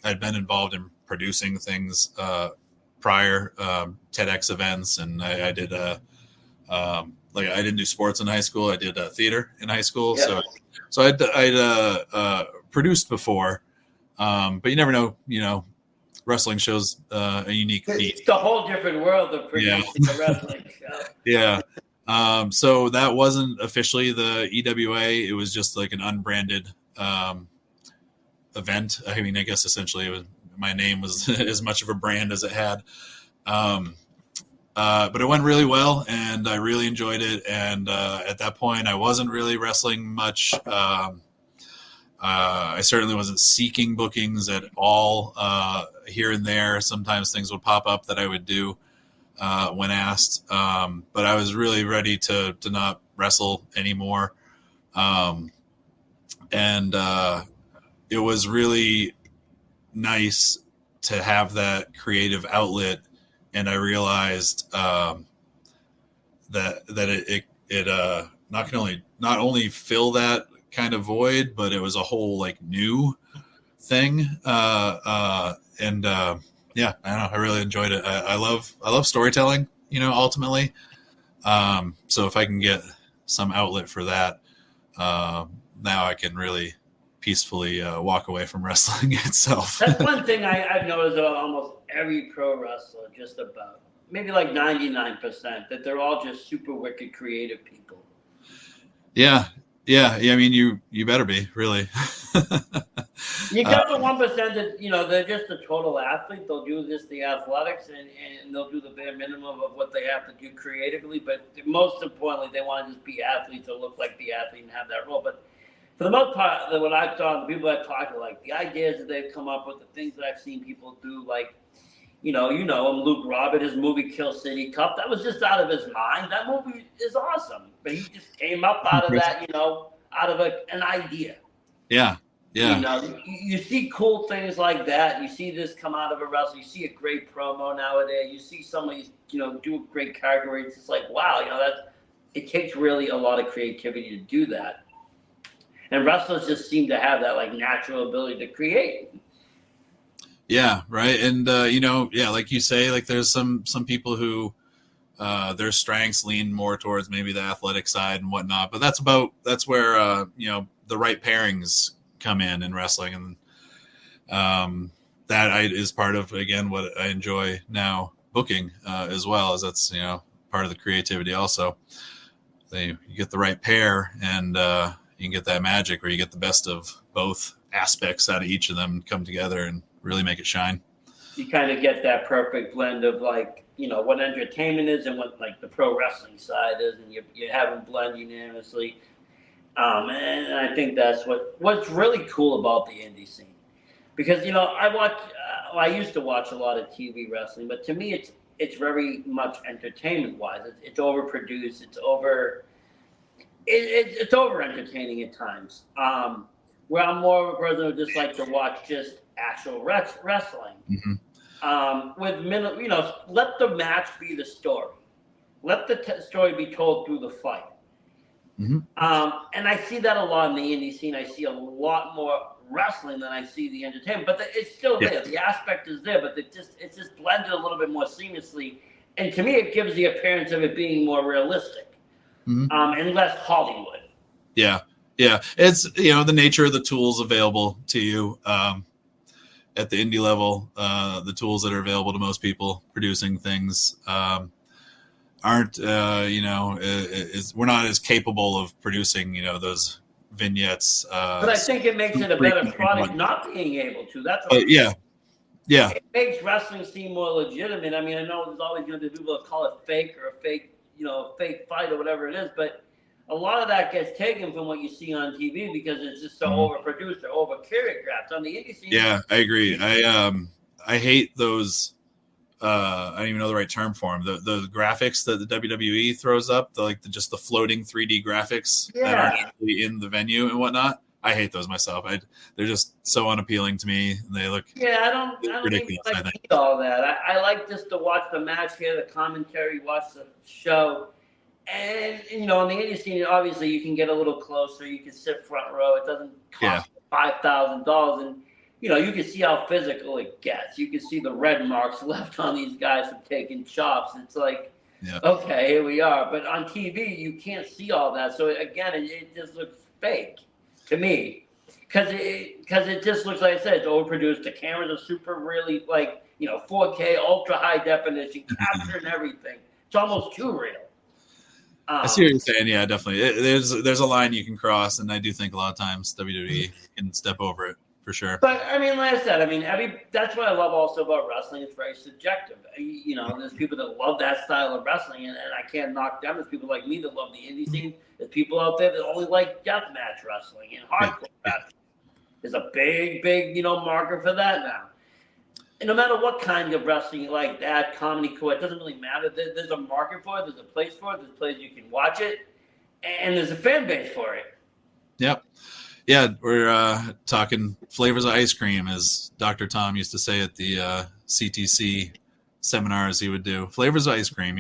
I'd been involved in producing things prior, TEDx events, and I did I didn't do sports in high school. I did theater in high school. Yeah. So I'd produced before, but you never know, wrestling shows a unique beat. It's a whole different world of producing a wrestling show. Yeah. So that wasn't officially the EWA. It was just like an unbranded event. I guess essentially my name was as much of a brand as it had. But it went really well, and I really enjoyed it. And at that point, I wasn't really wrestling much. I certainly wasn't seeking bookings at all. Here and there, sometimes things would pop up that I would do when asked. But I was really ready to not wrestle anymore. And it was really nice to have that creative outlet. And I realized that it not only fill that kind of void, but it was a whole like new thing. Yeah, I don't know. I really enjoyed it. I love storytelling, ultimately. So if I can get some outlet for that, now I can really peacefully walk away from wrestling itself. That's one thing I've noticed about almost every pro wrestler, just about maybe like 99%, that they're all just super wicked creative people. Yeah. I mean, you better be, really. You got the 1% that, they're just a total athlete. They'll do the athletics, and they'll do the bare minimum of what they have to do creatively. But most importantly, they want to just be athletes or look like the athlete and have that role. But for the most part, what I've done, the people I've talked to, like the ideas that they've come up with, the things that I've seen people do, like, him, Luke Robert, his movie Kill City Cup, that was just out of his mind. That movie is awesome. But he just came up out of that, out of an idea. Yeah. You see cool things like that. You see this come out of a wrestler. You see a great promo nowadays. You see somebody, do a great character. It's just like, wow, it takes really a lot of creativity to do that. And wrestlers just seem to have that like natural ability to create. Yeah, right. And like you say, like there's some people who their strengths lean more towards maybe the athletic side and whatnot. But that's where the right pairings come in wrestling, and that is part of, again, what I enjoy now booking as well, as that's part of the creativity also. You get the right pair, and you can get that magic where you get the best of both aspects out of each of them come together and really make it shine. You kind of get that perfect blend of like, what entertainment is and what like the pro wrestling side is, and you have them blend unanimously. And I think that's what's really cool about the indie scene, because I used to watch a lot of TV wrestling, but to me it's very much entertainment wise. It's overproduced. It's over entertaining at times. Where I'm more of a person who just like to watch just actual wrestling. Mm-hmm. Let the match be the story. Let the story be told through the fight. Mm-hmm. And I see that a lot in the indie scene. I see a lot more wrestling than I see the entertainment, but it's still there. The aspect is there, but it's just blended a little bit more seamlessly. And to me, it gives the appearance of it being more realistic, and less Hollywood. Yeah. It's the nature of the tools available to you at the indie level. The tools that are available to most people producing things aren't we're not as capable of producing those vignettes. But I think it makes it a better product not being able to. That's what yeah. It makes wrestling seem more legitimate. I mean, I know there's always going to be people that call it fake or a fake fight or whatever it is, but a lot of that gets taken from what you see on TV because it's just so overproduced or over choreographed on the indie scene. Yeah, I agree. I hate those. I don't even know the right term for them. The graphics that the WWE throws up, just the floating 3D graphics that aren't actually in the venue and whatnot. I hate those myself. They're just so unappealing to me. They look I don't ridiculous. I think all that. I like just to watch the match, hear the commentary, watch the show. And in the indie scene, obviously you can get a little closer. You can sit front row. It doesn't cost $5,000, and you can see how physical it gets. You can see the red marks left on these guys from taking chops. It's like, okay, here we are. But on TV, you can't see all that. So again, it just looks fake to me, because it just looks, like I said, it's overproduced. The cameras are super, really 4K, ultra high definition, capturing everything. It's almost too real. I see what you're saying. Yeah, definitely. There's a line you can cross, and I do think a lot of times WWE can step over it for sure. But I mean, like I said, that's what I love also about wrestling. It's very subjective. There's people that love that style of wrestling, and I can't knock them. There's people like me that love the indie scene. There's people out there that only like deathmatch wrestling and hardcore wrestling. There's a big, market for that now. And no matter what kind of wrestling you like, that, comedy, core, it doesn't really matter. There's a market for it. There's a place for it. There's a place you can watch it. And there's a fan base for it. Yep. Yeah, we're talking flavors of ice cream, as Dr. Tom used to say at the CTC seminars he would do. Flavors of ice cream,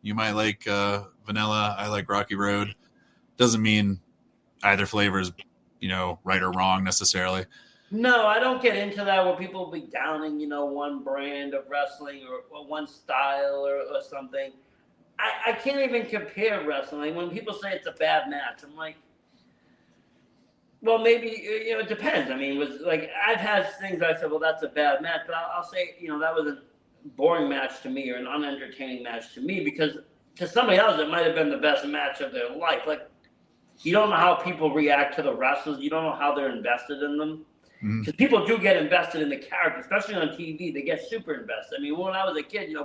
You might like vanilla. I like Rocky Road. Doesn't mean either flavor is, right or wrong necessarily. No, I don't get into that where people will be downing, one brand of wrestling or one style or something. I can't even compare wrestling. Like, when people say it's a bad match, I'm like, well, maybe, it depends. I mean, was like, I've had things I said, well, that's a bad match, but I'll say, that was a boring match to me or an unentertaining match to me, because to somebody else it might have been the best match of their life. Like, you don't know how people react to the wrestlers. You don't know how they're invested in them. Because people do get invested in the character, especially on TV. They get super invested. I mean, when I was a kid,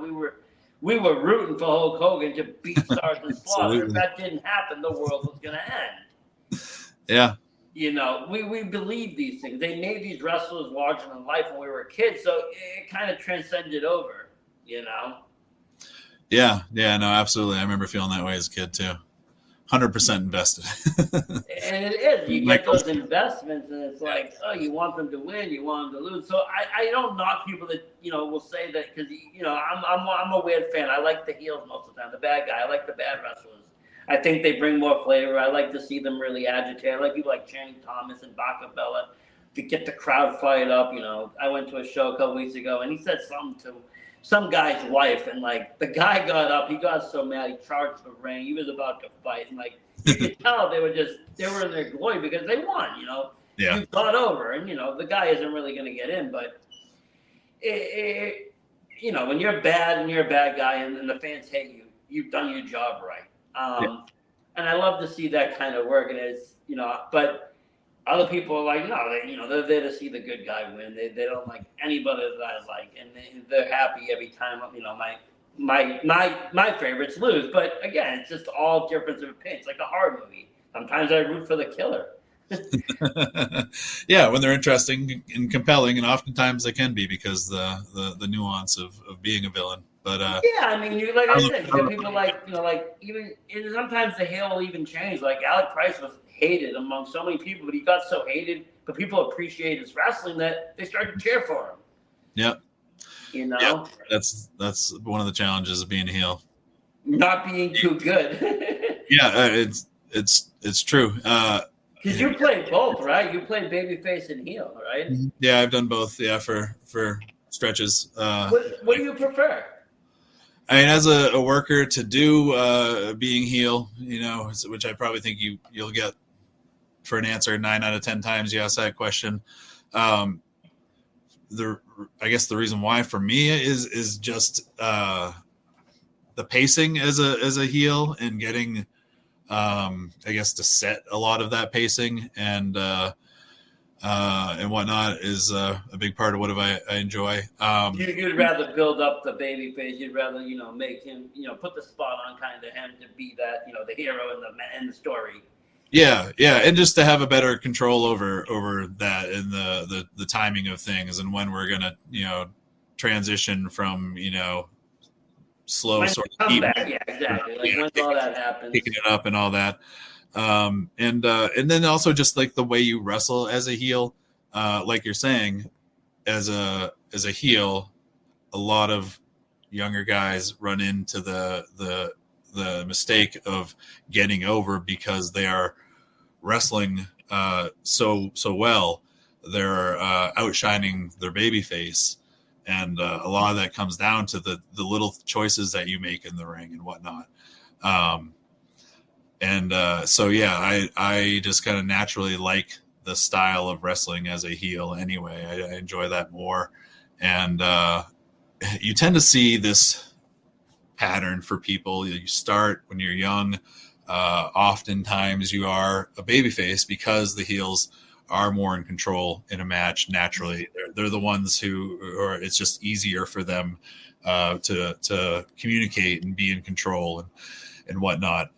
we were rooting for Hulk Hogan to beat Sergeant Slaughter. If that didn't happen, the world was going to end. Yeah. We believe these things. They made these wrestlers larger than life when we were kids, so it kind of transcended over. Yeah. No, absolutely. I remember feeling that way as a kid too. 100% invested. And it is. You get those investments, and it's like, oh, you want them to win, you want them to lose. So I don't knock people that will say that, because I'm a weird fan. I like the heels most of the time, the bad guy. I like the bad wrestlers. I think they bring more flavor. I like to see them really agitate. I like people like Channing Thomas and Bacabella to get the crowd fired up. I went to a show a couple weeks ago, and he said something to some guy's wife, and like, the guy got up, he got so mad, he charged the ring, he was about to fight, and like, you could tell they were in their glory because they won. Yeah. You got over, and the guy isn't really going to get in, but when you're bad and you're a bad guy and the fans hate you, you've done your job right. And I love to see that kind of work, and it's but other people are like, no, they're there to see the good guy win. They don't like anybody that I like, and they're happy every time. My favorites lose, but again, it's just all difference of opinions. Like a horror movie, sometimes I root for the killer. Yeah, when they're interesting and compelling, and oftentimes they can be because the nuance of being a villain. But yeah, I mean, you got people like even sometimes the heel will even change. Like Alec Price was hated among so many people, but he got so hated, but people appreciate his wrestling that they started to cheer for him. Yeah. Yeah, that's one of the challenges of being a heel. Not being too good. Yeah, it's true. Because you played both, right? You played babyface and heel, right? Yeah, I've done both. Yeah, for stretches. What do you prefer? I mean, as a worker, to do being heel, which I probably think you'll get for an answer 9 out of 10 times you ask that question. I guess the reason why for me is just the pacing as a heel, and getting I guess to set a lot of that pacing and whatnot is a big part of what I enjoy. You'd rather build up the baby face. You'd rather make him put the spot on kind of him to be that the hero in the story. Yeah, and just to have a better control over that and the timing of things, and when we're gonna transition from slow when sort of of yeah, exactly. Like when all that happens, picking it up and all that. And then also just like the way you wrestle as a heel, like you're saying, as a heel, a lot of younger guys run into the mistake of getting over because they are wrestling so well. They're outshining their baby face, and a lot of that comes down to the little choices that you make in the ring and whatnot. So yeah, I just kind of naturally like the style of wrestling as a heel anyway. I enjoy that more. And you tend to see this pattern for people. You start when you're young. Oftentimes you are a babyface because the heels are more in control in a match naturally. They're the ones or it's just easier for them to communicate and be in control and whatnot.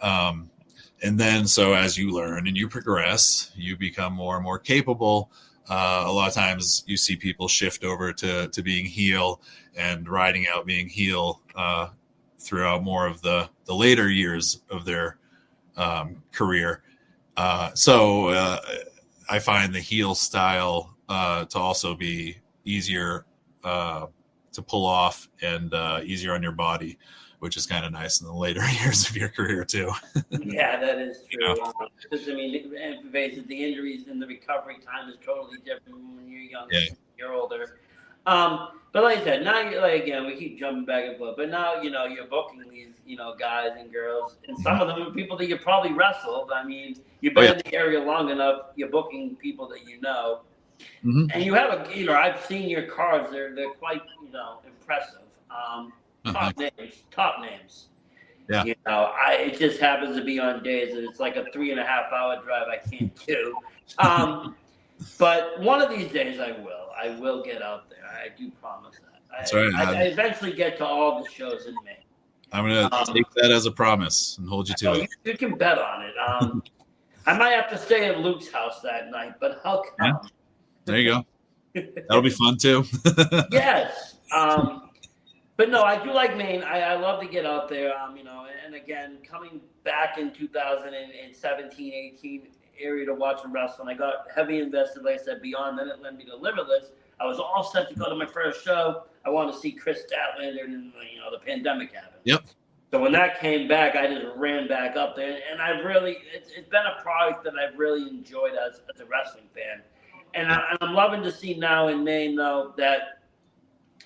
And then, so as you learn and you progress, you become more and more capable. A lot of times you see people shift over to being heel and riding out being heel throughout more of the later years of their career. So I find the heel style to also be easier to pull off and easier on your body, which is kind of nice in the later years of your career too. Yeah, that is true. Yeah. Because, I mean, and the injuries and the recovery time is totally different when you're younger, Yeah. you're older. But like I said, now, like, again, we keep jumping back and forth, but now, you're booking these, guys and girls, and some of them are people that you probably wrestled. I mean, you've been in the area long enough, you're booking people that you know. Mm-hmm. And you have I've seen your cards, they're quite, impressive. Top names. Yeah. It just happens to be on days that it's like a 3.5 hour drive I can't do. But one of these days I will get out there. I do promise that. That's right. I eventually get to all the shows in Maine. I'm going to take that as a promise and hold you to it. You can bet on it. I might have to stay at Luke's house that night, but I'll come. Yeah. There you go. That'll be fun too. Yes. But no, I do like Maine. I love to get out there. And again, coming back in 2017, 18 area to watch some wrestling, I got heavy invested, like I said, beyond. Then it led me to Limitless. I was all set to go to my first show. I wanted to see Chris Statlander, and the pandemic happened. Yep. So when that came back, I just ran back up there, and it's been a product that I've really enjoyed as a wrestling fan. And I'm loving to see now in Maine, though, that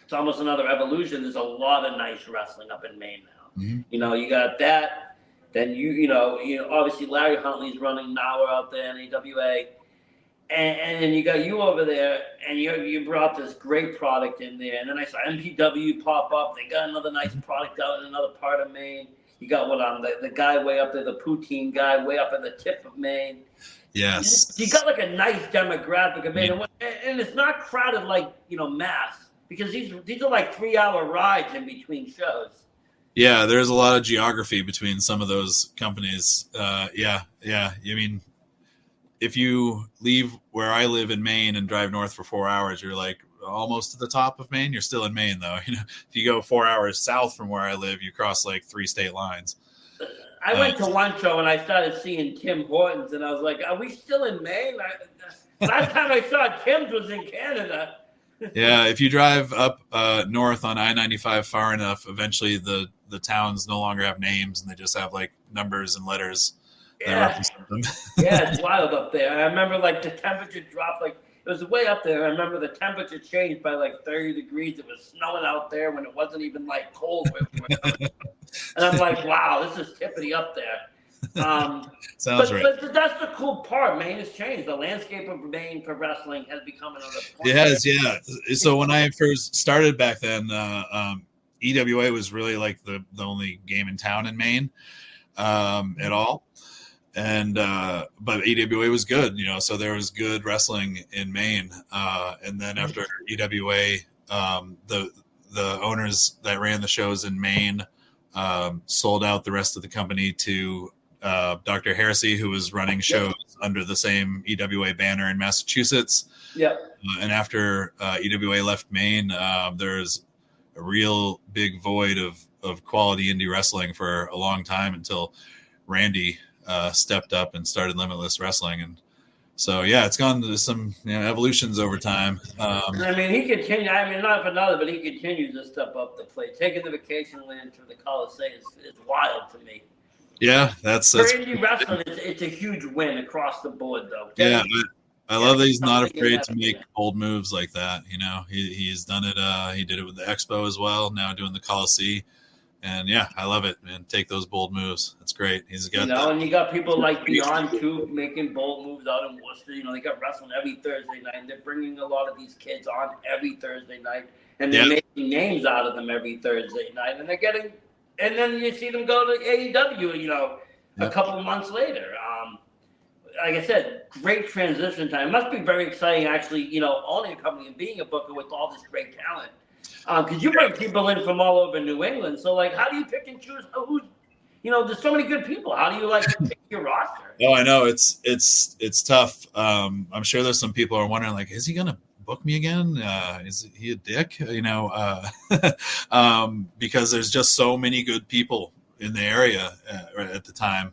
it's almost another evolution. There's a lot of nice wrestling up in Maine now. Mm-hmm. You got that. Then obviously Larry Huntley's running now out there in AWA. And then you got you over there, and you brought this great product in there. And then I saw MPW pop up. They got another nice product out in another part of Maine. You got the guy way up there, the poutine guy way up at the tip of Maine. Yes. You got like a nice demographic of Maine. And it's not crowded like, Mass, because these are like 3-hour rides in between shows. Yeah, there's a lot of geography between some of those companies. Yeah. I mean, if you leave where I live in Maine and drive north for 4 hours, you're like almost to the top of Maine. You're still in Maine, though. If you go 4 hours south from where I live, you cross like 3 state lines. I went to one show and I started seeing Tim Hortons, and I was like, "Are we still in Maine?" Last time I saw Tim's was in Canada. Yeah, if you drive up north on I-95 far enough, eventually the towns no longer have names and they just have like numbers and letters that represent them. Yeah, it's wild up there. I remember like the temperature dropped, like it was way up there. I remember the temperature changed by like 30 degrees. It was snowing out there when it wasn't even like cold. And I'm like, wow, this is tippity up there. Sounds right. But that's the cool part. Maine has changed. The landscape of Maine for wrestling has become another point. It has, yeah. So when I first started back then, EWA was really like the only game in town in Maine at all. And but EWA was good, so there was good wrestling in Maine. And then after EWA, the owners that ran the shows in Maine sold out the rest of the company to Dr. Heresy, who was running shows under the same EWA banner in Massachusetts. Yeah. And after EWA left Maine, there's a real big void of quality indie wrestling for a long time until Randy stepped up and started Limitless Wrestling. And so, yeah, it's gone to some evolutions over time. I mean, he continues. I mean, not for another, but he continues to step up the plate. Taking the vacation land to the Coliseum is wild to me. Yeah, that's for indie wrestling. It's a huge win across the board, though. Yeah, I love that he's not afraid to make bold moves like that. He's done it. He did it with the Expo as well. Now doing the Coliseum. And yeah, I love it, man. Take those bold moves. That's great. He's got and you got people like Beyond too making bold moves out in Worcester. They got wrestling every Thursday night, and they're bringing a lot of these kids on every Thursday night, and they're making names out of them every Thursday night, and they're getting. And then you see them go to AEW, a couple of months later. Like I said, great transition time. It must be very exciting, actually, owning a company and being a booker with all this great talent. Because you bring people in from all over New England. So, like, how do you pick and choose who's, there's so many good people. How do you, pick your roster? Oh, I know. It's tough. I'm sure there's some people are wondering, like, is he going to book me again? Is he a dick? Because there's just so many good people in the area at the time.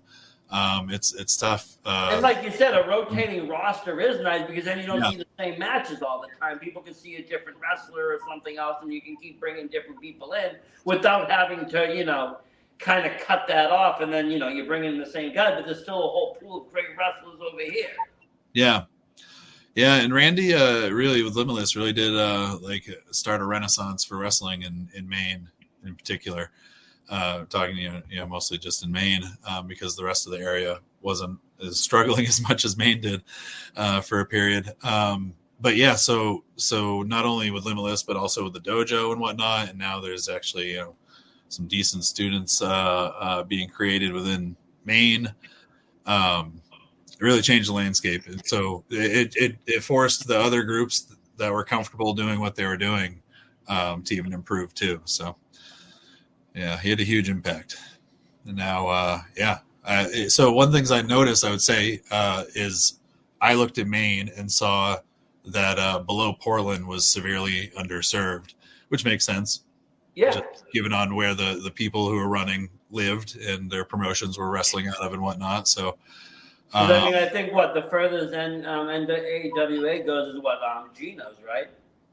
It's tough. And like you said, a rotating roster is nice because then you don't Yeah. see the same matches all the time. People can see a different wrestler or something else, and you can keep bringing different people in without having to, kind of cut that off. And then, you bring in the same guy, but there's still a whole pool of great wrestlers over here. Yeah. Yeah. And Randy, really with Limitless really did, start a renaissance for wrestling in Maine in particular. Talking, mostly just in Maine, because the rest of the area wasn't as struggling as much as Maine did for a period. But yeah, so not only with Limitless, but also with the dojo and whatnot. And now there's actually, some decent students being created within Maine. It really changed the landscape. And so it forced the other groups that were comfortable doing what they were doing to even improve too. So yeah, he had a huge impact. And now, so one things I noticed, I would say, is I looked at Maine and saw that below Portland was severely underserved, which makes sense. Yeah. Just given on where the people who were running lived and their promotions were wrestling out of and whatnot. So, I think the furthest end the AWA goes is Geno's, right?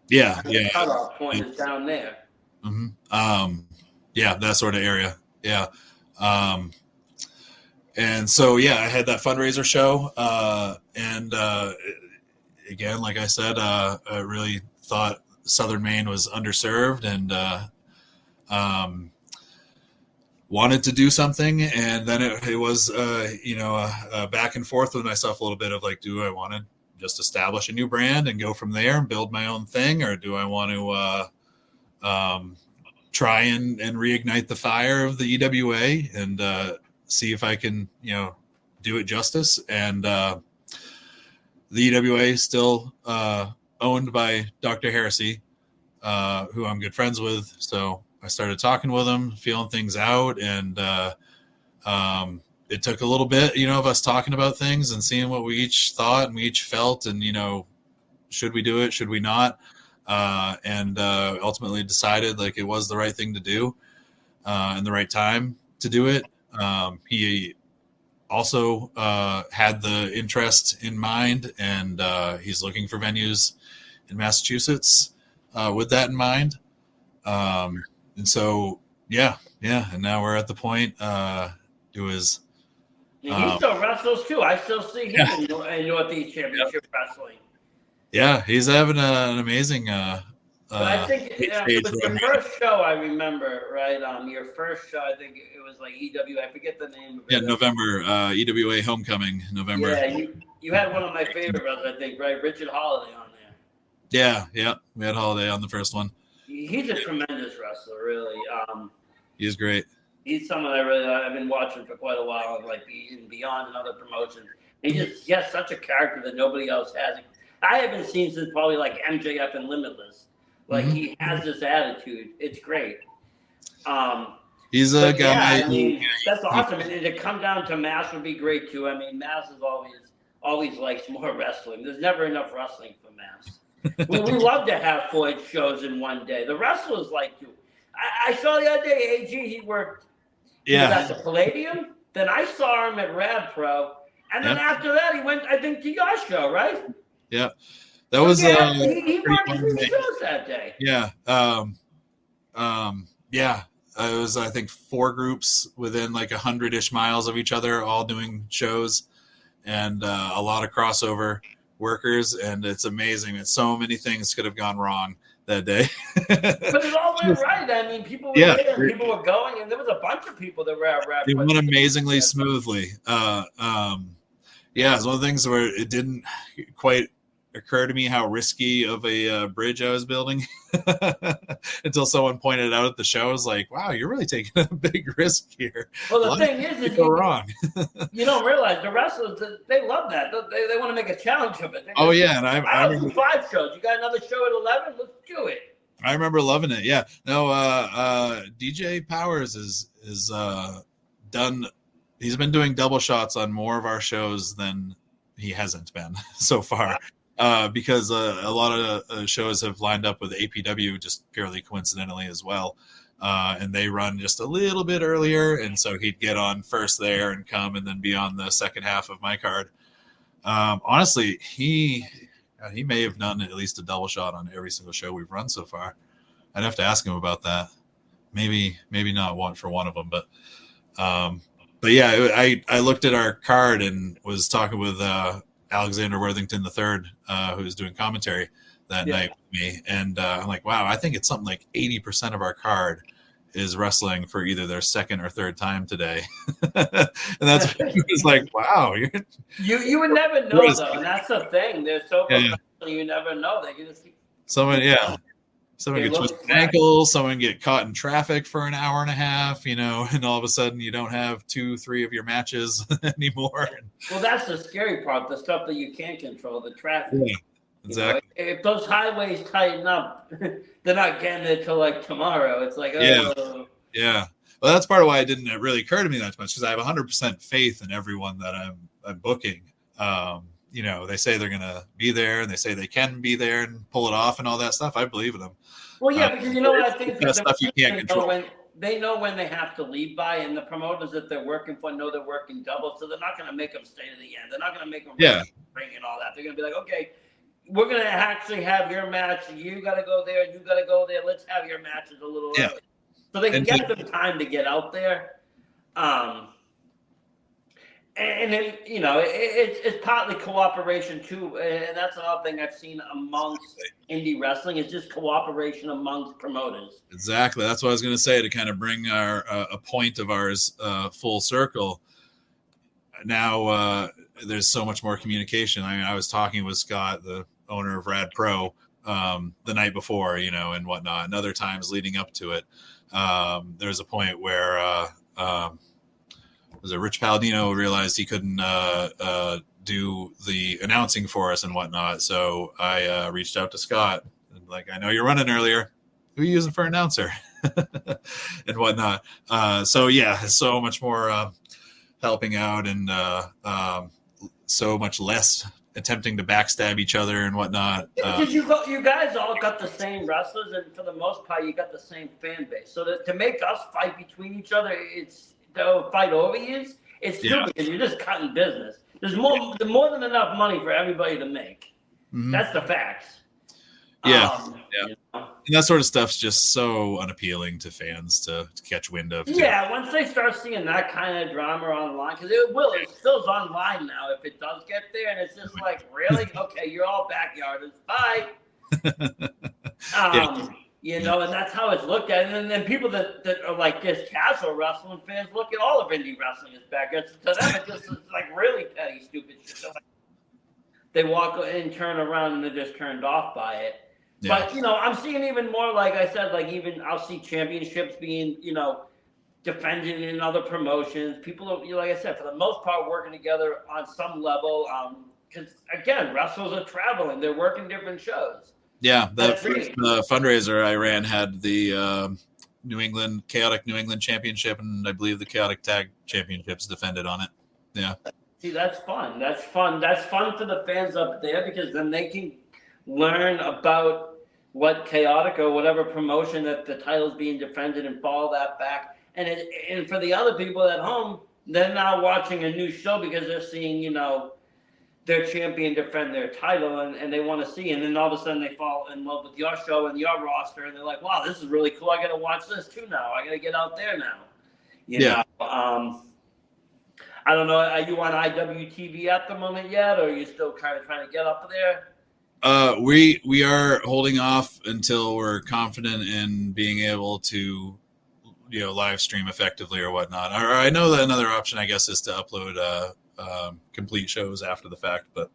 Yeah. The cutoff point is down there. Mm-hmm. Yeah, that sort of area. Yeah. And so, yeah, I had that fundraiser show. And again, like I said, I really thought Southern Maine was underserved and wanted to do something. And then it was, back and forth with myself a little bit of like, do I want to just establish a new brand and go from there and build my own thing? Or do I want to try and reignite the fire of the EWA and see if I can, do it justice. And the EWA is still owned by Dr. Heresy, who I'm good friends with. So I started talking with him, feeling things out. And it took a little bit, of us talking about things and seeing what we each thought and we each felt. And, should we do it? Should we not? And ultimately decided like it was the right thing to do and the right time to do it. He also had the interest in mind, and he's looking for venues in Massachusetts with that in mind. And so, yeah. And now we're at the point it was. He still wrestles too. I still see him in Northeast Championship Wrestling. Yeah, he's having an amazing. But I think it was your first show. I remember, right? Your first show. I think it was like EWA. I forget the name of it. Yeah, November. EWA Homecoming, November. Yeah, you had one of my favorite wrestlers, I think, right? Richard Holiday on there. Yeah. We had Holiday on the first one. He's a tremendous wrestler, really. He's great. He's someone I've been watching for quite a while, like Beyond and other promotions. He has such a character that nobody else has. I haven't seen since probably like MJF and Limitless. Like he has this attitude. It's great. He's a guy. Yeah, that's awesome. And to come down to Mass would be great too. Mass is always likes more wrestling. There's never enough wrestling for Mass. we love to have 4 shows in one day. The wrestlers like to. I saw the other day AG. He worked. He was at the Palladium. Then I saw him at Rad Pro, and then after that he went. I think to your show, right? Yeah, that was. He worked 3 shows that day. Yeah. Yeah. It was, I think, 4 groups within like 100-ish miles of each other, all doing shows, and a lot of crossover workers. And it's amazing that so many things could have gone wrong that day. But it all went right. People were there, and people were going, and there was a bunch of people that were at Rad. It went amazingly smoothly. It's one of the things where it didn't quite occur to me how risky of a bridge I was building until someone pointed out at the show. I was like, wow, you're really taking a big risk here. Well, the thing is go wrong. You don't realize the wrestlers, they love that. They want to make a challenge of it. And I do 5 shows. You got another show at 11? Let's do it. I remember loving it. Yeah. No, DJ Powers is done. He's been doing double shots on more of our shows than he hasn't been so far. Because a lot of shows have lined up with APW just purely coincidentally as well. and they run just a little bit earlier, and so he'd get on first there and come and then be on the second half of my card. Honestly, he may have done at least a double shot on every single show we've run so far. I'd have to ask him about that. Maybe not one for one of them, but yeah, I looked at our card and was talking with Alexander Worthington III, who was doing commentary that night with me, and I'm like, wow, I think it's something like 80% of our card is wrestling for either their second or third time today. And that's it's like, wow, you would never know though, and that's the thing. They're so professional, you never know. They can just someone get twisted ankles, someone get caught in traffic for an hour and a half, and all of a sudden you don't have 2-3 of your matches anymore. Well, that's the scary part, the stuff that you can't control, the traffic. Yeah, exactly. If those highways tighten up, they're not getting it till like tomorrow. It's like, oh. Yeah. Well, that's part of why it didn't really occur to me that much, because I have 100% faith in everyone that I'm booking. They say they're going to be there, and they say they can be there and pull it off and all that stuff. I believe in them. Well, yeah, because you know what I think? That stuff you can't control. They know when they have to leave by, and the promoters that they're working for know they're working double, so they're not going to make them stay to the end. They're not going to make them ring and all that. They're going to be like, okay, we're going to actually have your match. You got to go there. You got to go there. Let's have your matches a little early. So they can get them time to get out there. And then, it's partly cooperation too. And that's another thing I've seen amongst indie wrestling is just cooperation amongst promoters. Exactly. That's what I was going to say, to kind of bring a point of ours full circle. Now there's so much more communication. I mean, I was talking with Scott, the owner of Rad Pro, the night before, and whatnot, and other times leading up to it. There's a point where was it Rich Palladino realized he couldn't do the announcing for us and whatnot. So I reached out to Scott and I know you're running earlier. Who are you using for announcer and whatnot? So much more helping out and so much less attempting to backstab each other and whatnot. Because you guys all got the same wrestlers, and for the most part, you got the same fan base. So to make us fight between each other, they'll fight over you. It's stupid because you're just cutting business. There's more than enough money for everybody to make. Mm-hmm. That's the facts. And that sort of stuff's just so unappealing to fans to catch wind of. Yeah, once they start seeing that kind of drama online, because it still's online now if it does get there, and it's just like, really? Okay, you're all backyarders. Bye. And that's how it's looked at. And then people that are like this casual wrestling fans look at all of indie wrestling as backyards. To them, it just is like really petty, stupid shit. So they walk and turn around and they're just turned off by it. Yeah. But, I'm seeing even more, like I said, even I'll see championships being, defended in other promotions. People are, like I said, for the most part, working together on some level. Because, again, wrestlers are traveling. They're working different shows. Yeah, the fundraiser I ran had the Chaotic New England Championship, and I believe the Chaotic Tag Championships defended on it. Yeah. See, that's fun. That's fun. That's fun for the fans up there, because then they can learn about what Chaotic or whatever promotion that the title's being defended and follow that back. And for the other people at home, they're now watching a new show because they're seeing, their champion defend their title and they want to see. And then all of a sudden they fall in love with your show and your roster. And they're like, wow, this is really cool. I got to watch this too now. I got to get out there now. You know? I don't know. Are you on IWTV at the moment yet? Or are you still kind of trying to get up there? We are holding off until we're confident in being able to, live stream effectively or whatnot. Or I know that another option, I guess, is to upload complete shows after the fact, but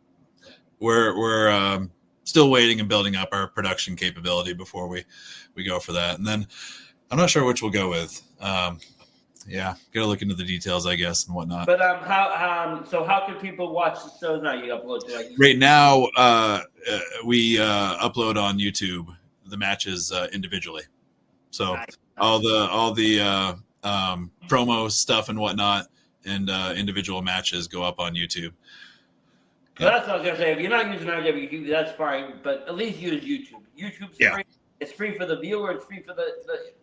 we're still waiting and building up our production capability before we go for that. And then I'm not sure which we'll go with. Gotta look into the details, I guess, and whatnot. But how can people watch the shows now? You upload to right now. We upload on YouTube the matches individually. So all the promo stuff and whatnot and individual matches go up on YouTube. Well, that's what I was gonna say. If you're not using IWTV, that's fine. But at least use YouTube. YouTube's free. It's free for the viewer. It's free for the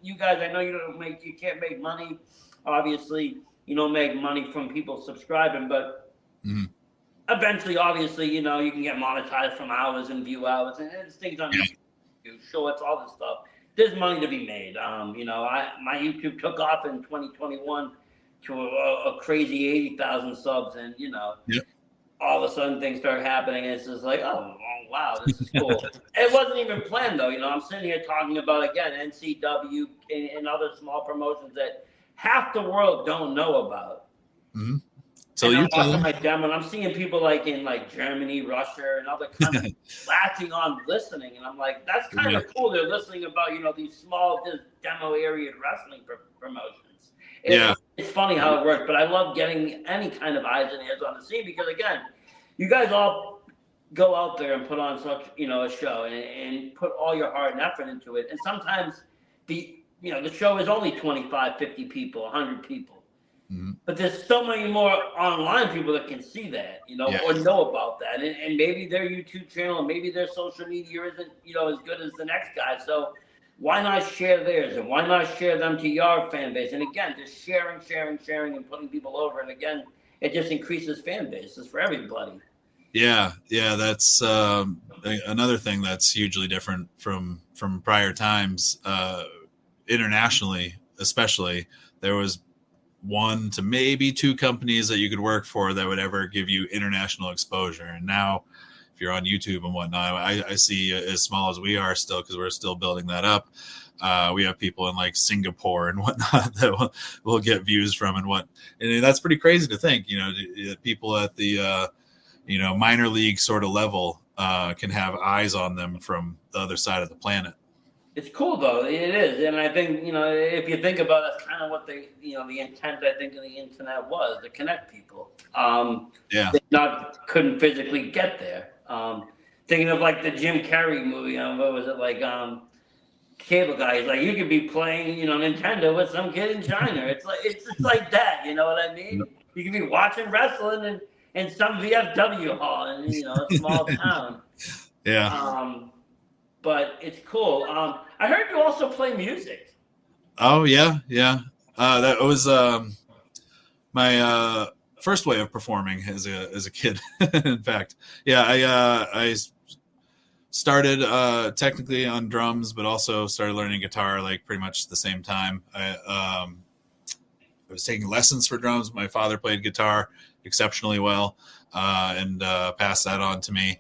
you guys. I know you can't make money. Obviously, you don't make money from people subscribing, but eventually, obviously, you can get monetized from hours and view hours and there's things on YouTube, shorts, all this stuff. There's money to be made. My YouTube took off in 2021 to a crazy 80,000 subs, and all of a sudden things start happening, and it's just like, oh wow, this is cool. It wasn't even planned though. I'm sitting here talking about, again, NCW and other small promotions that half the world don't know about. So I'm watching my demo, and I'm seeing people like in Germany, Russia, and other countries latching on, listening, and I'm like, that's kind of cool. They're listening about these small, just demo area wrestling promotions. It's funny how it works, but I love getting any kind of eyes and ears on the scene because, again, you guys all go out there and put on such a show and put all your heart and effort into it, and sometimes the show is only 25, 50 people, 100 people. But there's so many more online people that can see that, or know about that. And maybe their YouTube channel and maybe their social media isn't, as good as the next guy. So why not share theirs, and why not share them to your fan base? And again, just sharing and putting people over. And again, it just increases fan bases for everybody. Yeah. That's another thing that's hugely different from prior times. Internationally, especially, there was one to maybe two companies that you could work for that would ever give you international exposure. And now if you're on YouTube and whatnot, I see, as small as we are still, because we're still building that up, we have people in Singapore and whatnot that will get views from, and that's pretty crazy to think, people at the minor league sort of level can have eyes on them from the other side of the planet. It's cool though. It is. And I think, if you think about it, that's kind of what the intent, I think, of the internet was, to connect people. They couldn't physically get there. Thinking of the Jim Carrey movie, what was it, Cable Guy. He's like, you could be playing, Nintendo with some kid in China. It's like that, you know what I mean? You could be watching wrestling in some VSW hall in, a small town. Yeah. But it's cool. I heard you also play music. Oh yeah. That was my first way of performing as a kid. In fact, I started technically on drums, but also started learning guitar pretty much the same time. I was taking lessons for drums. My father played guitar exceptionally well, and passed that on to me.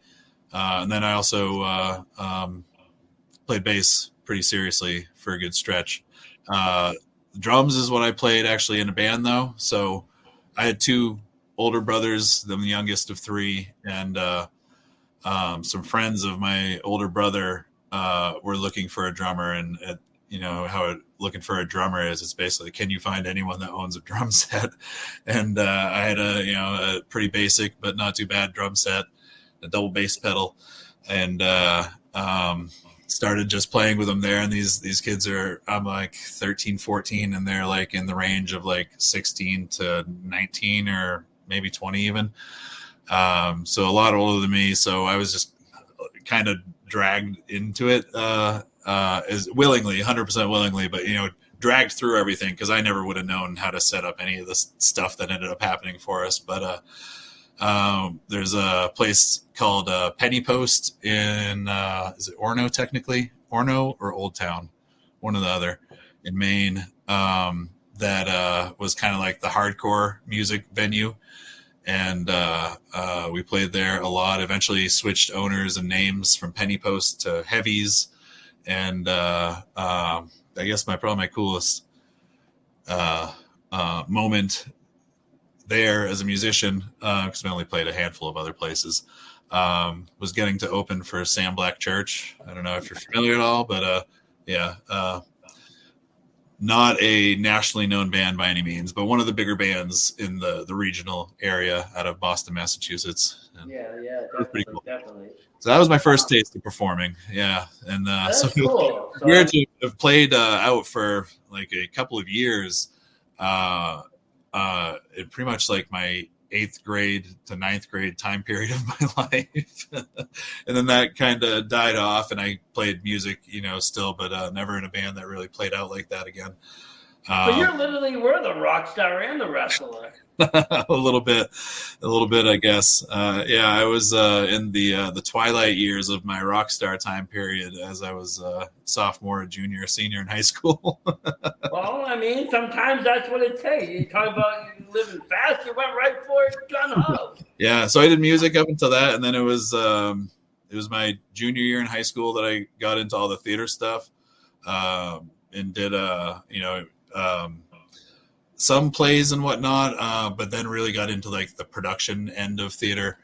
And then I also played bass pretty seriously for a good stretch. Drums is what I played actually in a band though. So I had two older brothers, I'm the youngest of three, and some friends of my older brother were looking for a drummer, and how looking for a drummer is, it's basically, can you find anyone that owns a drum set? And I had a pretty basic but not too bad drum set, a double bass pedal, and started just playing with them there. And these kids I'm 13, 14, and they're in the range of 16 to 19 or maybe 20 even. So a lot older than me. So I was just kind of dragged into it as willingly, 100% willingly, but dragged through everything because I never would have known how to set up any of this stuff that ended up happening for us. But there's a place called Penny Post in is it Orno, technically Orno or Old Town, one or the other, in Maine, that was kind of like the hardcore music venue, and we played there a lot. Eventually switched owners and names from Penny Post to Heavies, and I guess my coolest moment there as a musician, because I only played a handful of other places, was getting to open for Sam Black Church. I don't know if you're familiar at all, but not a nationally known band by any means, but one of the bigger bands in the regional area out of Boston, Massachusetts. And Definitely, cool. definitely. So that was my first taste of performing. Yeah. And That's cool. Weird to have played out for a couple of years. It pretty much my 8th grade to 9th grade time period of my life. And then that kind of died off, and I played music, still, but never in a band that really played out like that again. But you literally were the rock star and the wrestler. a little bit, I guess. I was in the twilight years of my rock star time period as I was sophomore, junior, senior in high school. Well, I mean, sometimes that's what it takes. You talk about you living fast, you went right for it, gun ho. Yeah, so I did music up until that, and then it was my junior year in high school that I got into all the theater stuff, and did some plays and whatnot, but then really got into like the production end of theater,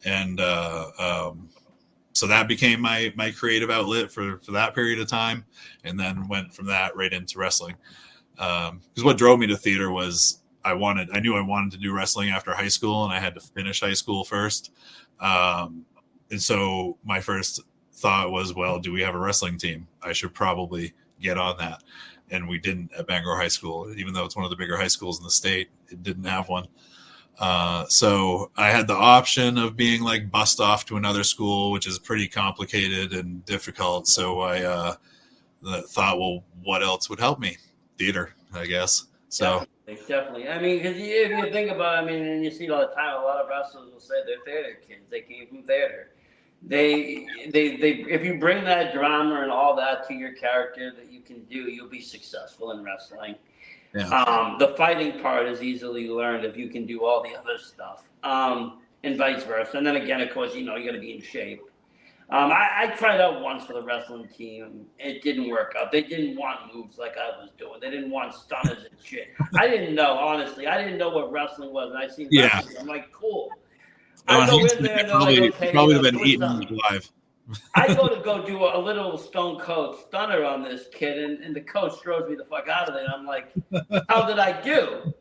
and so that became my creative outlet for that period of time, and then went from that right into wrestling. Because what drove me to theater was I knew I wanted to do wrestling after high school, and I had to finish high school first. And so my first thought was, well, do we have a wrestling team? I should probably get on that. And we didn't at Bangor High School, even though it's one of the bigger high schools in the state. It didn't have one. So I had the option of being like bussed off to another school, which is pretty complicated and difficult. So I thought, well, what else would help me? Theater, I guess. So Definitely. I mean, because if you think about it, I mean, and you see it all the time, a lot of wrestlers will say they're theater kids. They came from theater. They if you bring that drama and all that to your character that you can do, you'll be successful in wrestling. yeah. The fighting part is easily learned if you can do all the other stuff, and vice versa. And then again, of course, you got to be in shape. I tried out once for the wrestling team. It didn't work out. They didn't want moves like I was doing. They didn't want stunners and shit. I didn't know, honestly. I didn't know what wrestling was. And I seen wrestling. I'm like, cool. I go in there and they're like, okay, probably been eaten alive. I go do a little Stone Cold Stunner on this kid, and the coach throws me the fuck out of there. I'm like, how did I do?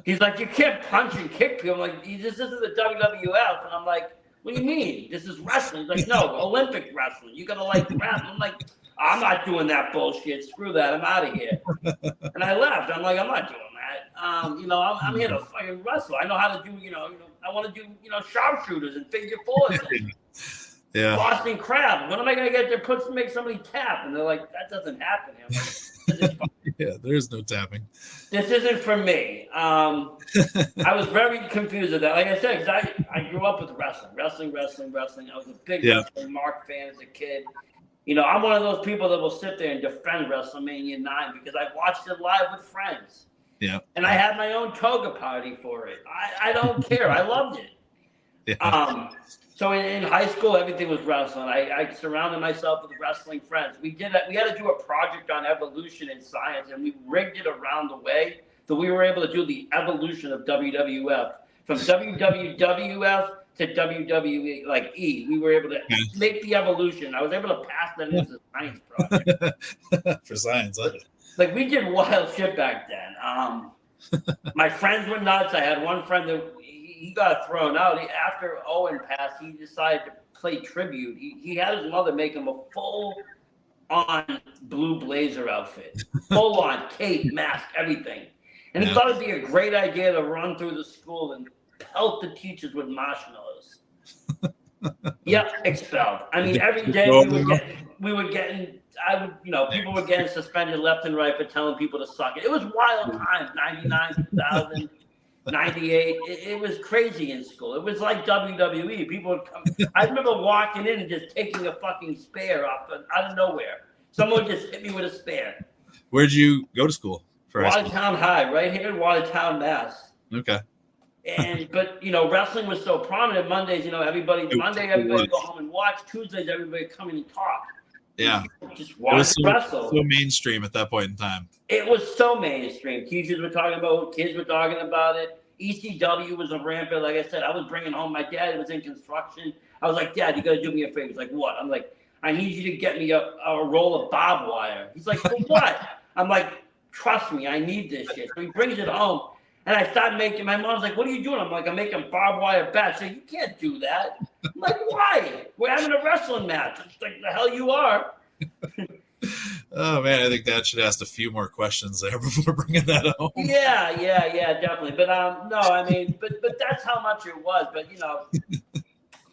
He's like, you can't punch and kick people. I'm like, this isn't the WWF. And I'm like, what do you mean? This is wrestling. He's like, no, Olympic wrestling. You gotta like wrestling. I'm like, I'm not doing that bullshit. Screw that. I'm out of here. And I left. I'm like, I'm not doing that. I'm here to fucking wrestle. I know how to do, I want to do, sharpshooters and figure fours. Yeah. Boston Crab. When am I going to get there? Make somebody tap. And they're like, that doesn't happen. I'm like, yeah, there's no tapping. This isn't for me. I was very confused with that. Like I said, because I grew up with wrestling. I was a big wrestling Mark fan as a kid. I'm one of those people that will sit there and defend WrestleMania 9 because I watched it live with friends. Yeah. And I had my own toga party for it. I don't care. I loved it. Yeah. So in high school, everything was wrestling. I surrounded myself with wrestling friends. We had to do a project on evolution in science, and we rigged it around the way that we were able to do the evolution of WWF. From WWF to WWE, like E, we were able to make the evolution. I was able to pass that as a science project. For science, huh? Like, we did wild shit back then. My friends were nuts. I had one friend that he got thrown out. After Owen passed, he decided to play tribute. He had his mother make him a full-on blue blazer outfit. Full-on cape, mask, everything. And he thought it'd be a great idea to run through the school and pelt the teachers with marshmallows. Yep, expelled. I mean, every day people were getting suspended left and right for telling people to suck it. It was wild times, 99, 2000, 98. It was crazy in school. It was like WWE. People would come. I remember walking in and just taking a fucking spare out of nowhere. Someone just hit me with a spare. Where'd you go to school? Watertown High, right here in Watertown, Mass. Okay. But wrestling was so prominent. Mondays, everybody would go home and watch. Tuesdays, everybody come in and talk. Yeah. Just watch wrestle. So mainstream at that point in time. It was so mainstream. Teachers were talking about it. Kids were talking about it. ECW was a rampant. Like I said, I was bringing home. My dad was in construction. I was like, Dad, you got to do me a favor. He's like, what? I'm like, I need you to get me a roll of barbed wire. He's like, for what? I'm like, trust me, I need this shit. So he brings it home. And I started making, my mom's like, what are you doing? I'm like, I'm making barbed wire bats. So you can't do that. I'm like, why? We're having a wrestling match. It's like, the hell you are. Oh man, I think Dad should ask a few more questions there before bringing that home. Yeah, definitely. But no, I mean, but that's how much it was. But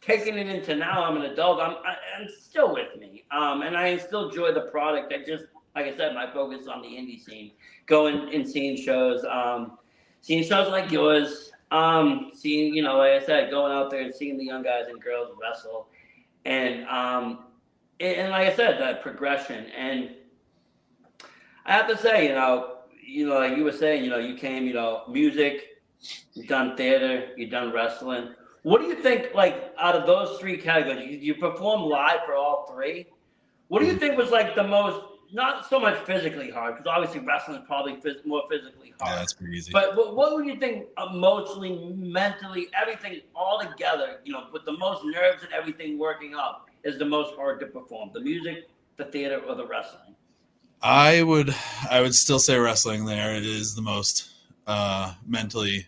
taking it into now, I'm an adult. I'm still with me. And I still enjoy the product. I just, like I said, my focus is on the indie scene, going and seeing shows, like yours. Seeing, like I said, going out there and seeing the young guys and girls wrestle, and like I said, that progression. And I have to say, like you were saying, you came, music, you've done theater, you've done wrestling. What do you think, like, out of those three categories, you perform live for all three? What do you think was like the most, not so much physically hard, because obviously wrestling is probably more physically hard. Yeah, that's pretty easy. But what would you think emotionally, mentally, everything all together, with the most nerves and everything working up, is the most hard to perform? The music, the theater, or the wrestling? I would still say wrestling there. It is the most mentally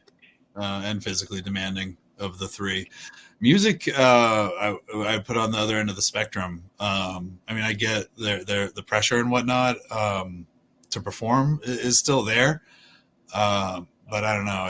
and physically demanding of the three. Music, I put on the other end of the spectrum. I mean, I get the pressure and whatnot to perform is still there, but I don't know.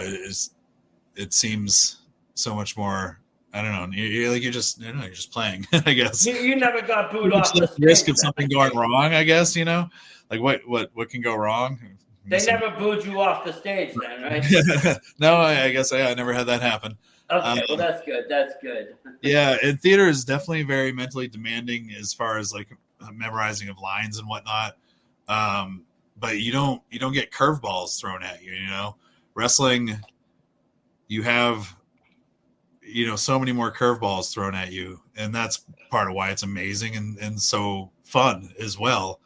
It seems so much more. I don't know. You're just playing. I guess you never got booed off the stage. Risk of something going wrong. I guess like what can go wrong. They never booed you off the stage, then, right? No, I guess I never had that happen. Okay, well that's good. That's good. Yeah, and theater is definitely very mentally demanding as far as like memorizing of lines and whatnot. But you don't get curveballs thrown at you. Wrestling, you have so many more curveballs thrown at you, and that's part of why it's amazing and so fun as well.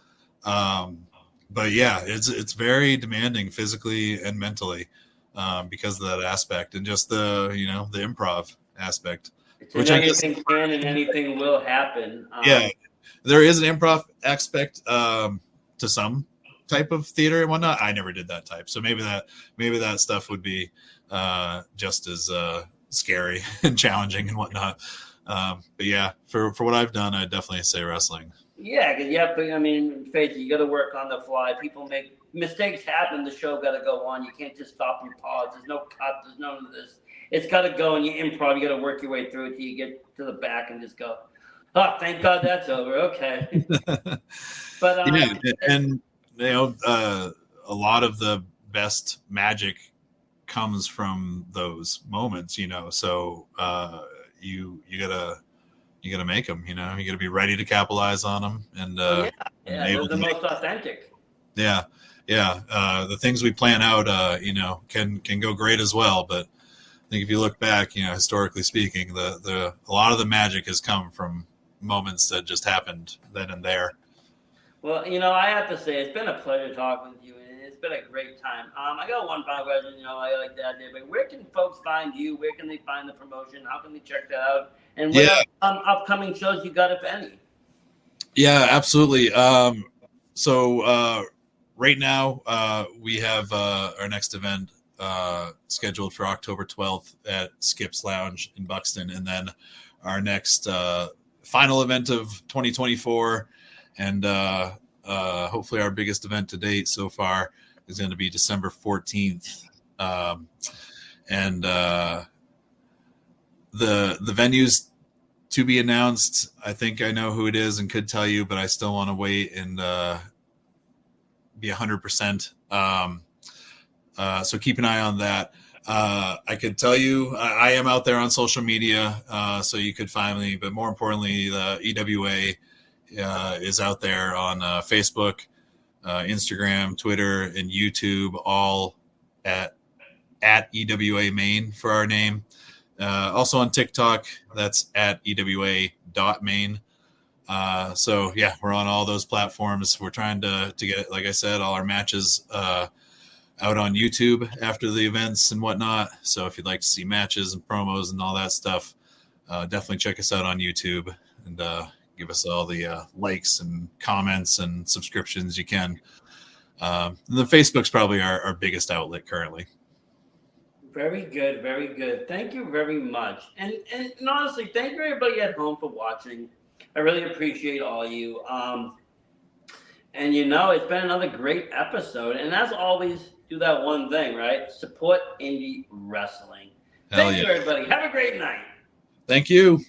But yeah, it's very demanding physically and mentally. Because of that aspect and just the improv aspect, which anything can and anything will happen. Yeah, there is an improv aspect to some type of theater and whatnot. I never did that type, so maybe that stuff would be just as scary and challenging and whatnot. But yeah, for what I've done, I'd definitely say wrestling. Yeah, because I mean, face it, you got to work on the fly. People make mistakes happen. The show got to go on. You can't just stop and pause. There's no cut. There's none of this. It's got to go, and you improv. You got to work your way through it till you get to the back and just go, oh, thank God that's over. Okay. But yeah, and a lot of the best magic comes from those moments. So you gotta make them. You gotta be ready to capitalize on them, and they're the most authentic. Yeah. The things we plan out, can go great as well. But I think if you look back, historically speaking, a lot of the magic has come from moments that just happened then and there. Well, I have to say it's been a pleasure talking with you, and it's been a great time. I got one final question. I like that idea, but where can folks find you? Where can they find the promotion? How can they check that out? And what upcoming shows you got, if any? Yeah, absolutely. So right now we have our next event scheduled for October 12th at Skip's Lounge in Buxton, and then our next final event of 2024, and hopefully our biggest event to date so far is going to be December 14th. And the venues to be announced. I think I know who it is and could tell you, but I still want to wait and be 100%. So keep an eye on that. I could tell you I am out there on social media, so you could find me. But more importantly, the EWA is out there on Facebook, Instagram, Twitter, and YouTube, all at EWA Main for our name. Also on TikTok, that's at EWA.main. So yeah, we're on all those platforms. We're trying to get, like I said, all our matches out on YouTube after the events and whatnot. So if you'd like to see matches and promos and all that stuff, definitely check us out on YouTube and give us all the likes and comments and subscriptions you can. The Facebook's probably our biggest outlet currently. Very good, very good. Thank you very much. And honestly, thank you everybody at home for watching. I really appreciate all you. And it's been another great episode. And as always, do that one thing, right? Support indie wrestling. Hell Thank you, yeah. everybody. Have a great night. Thank you.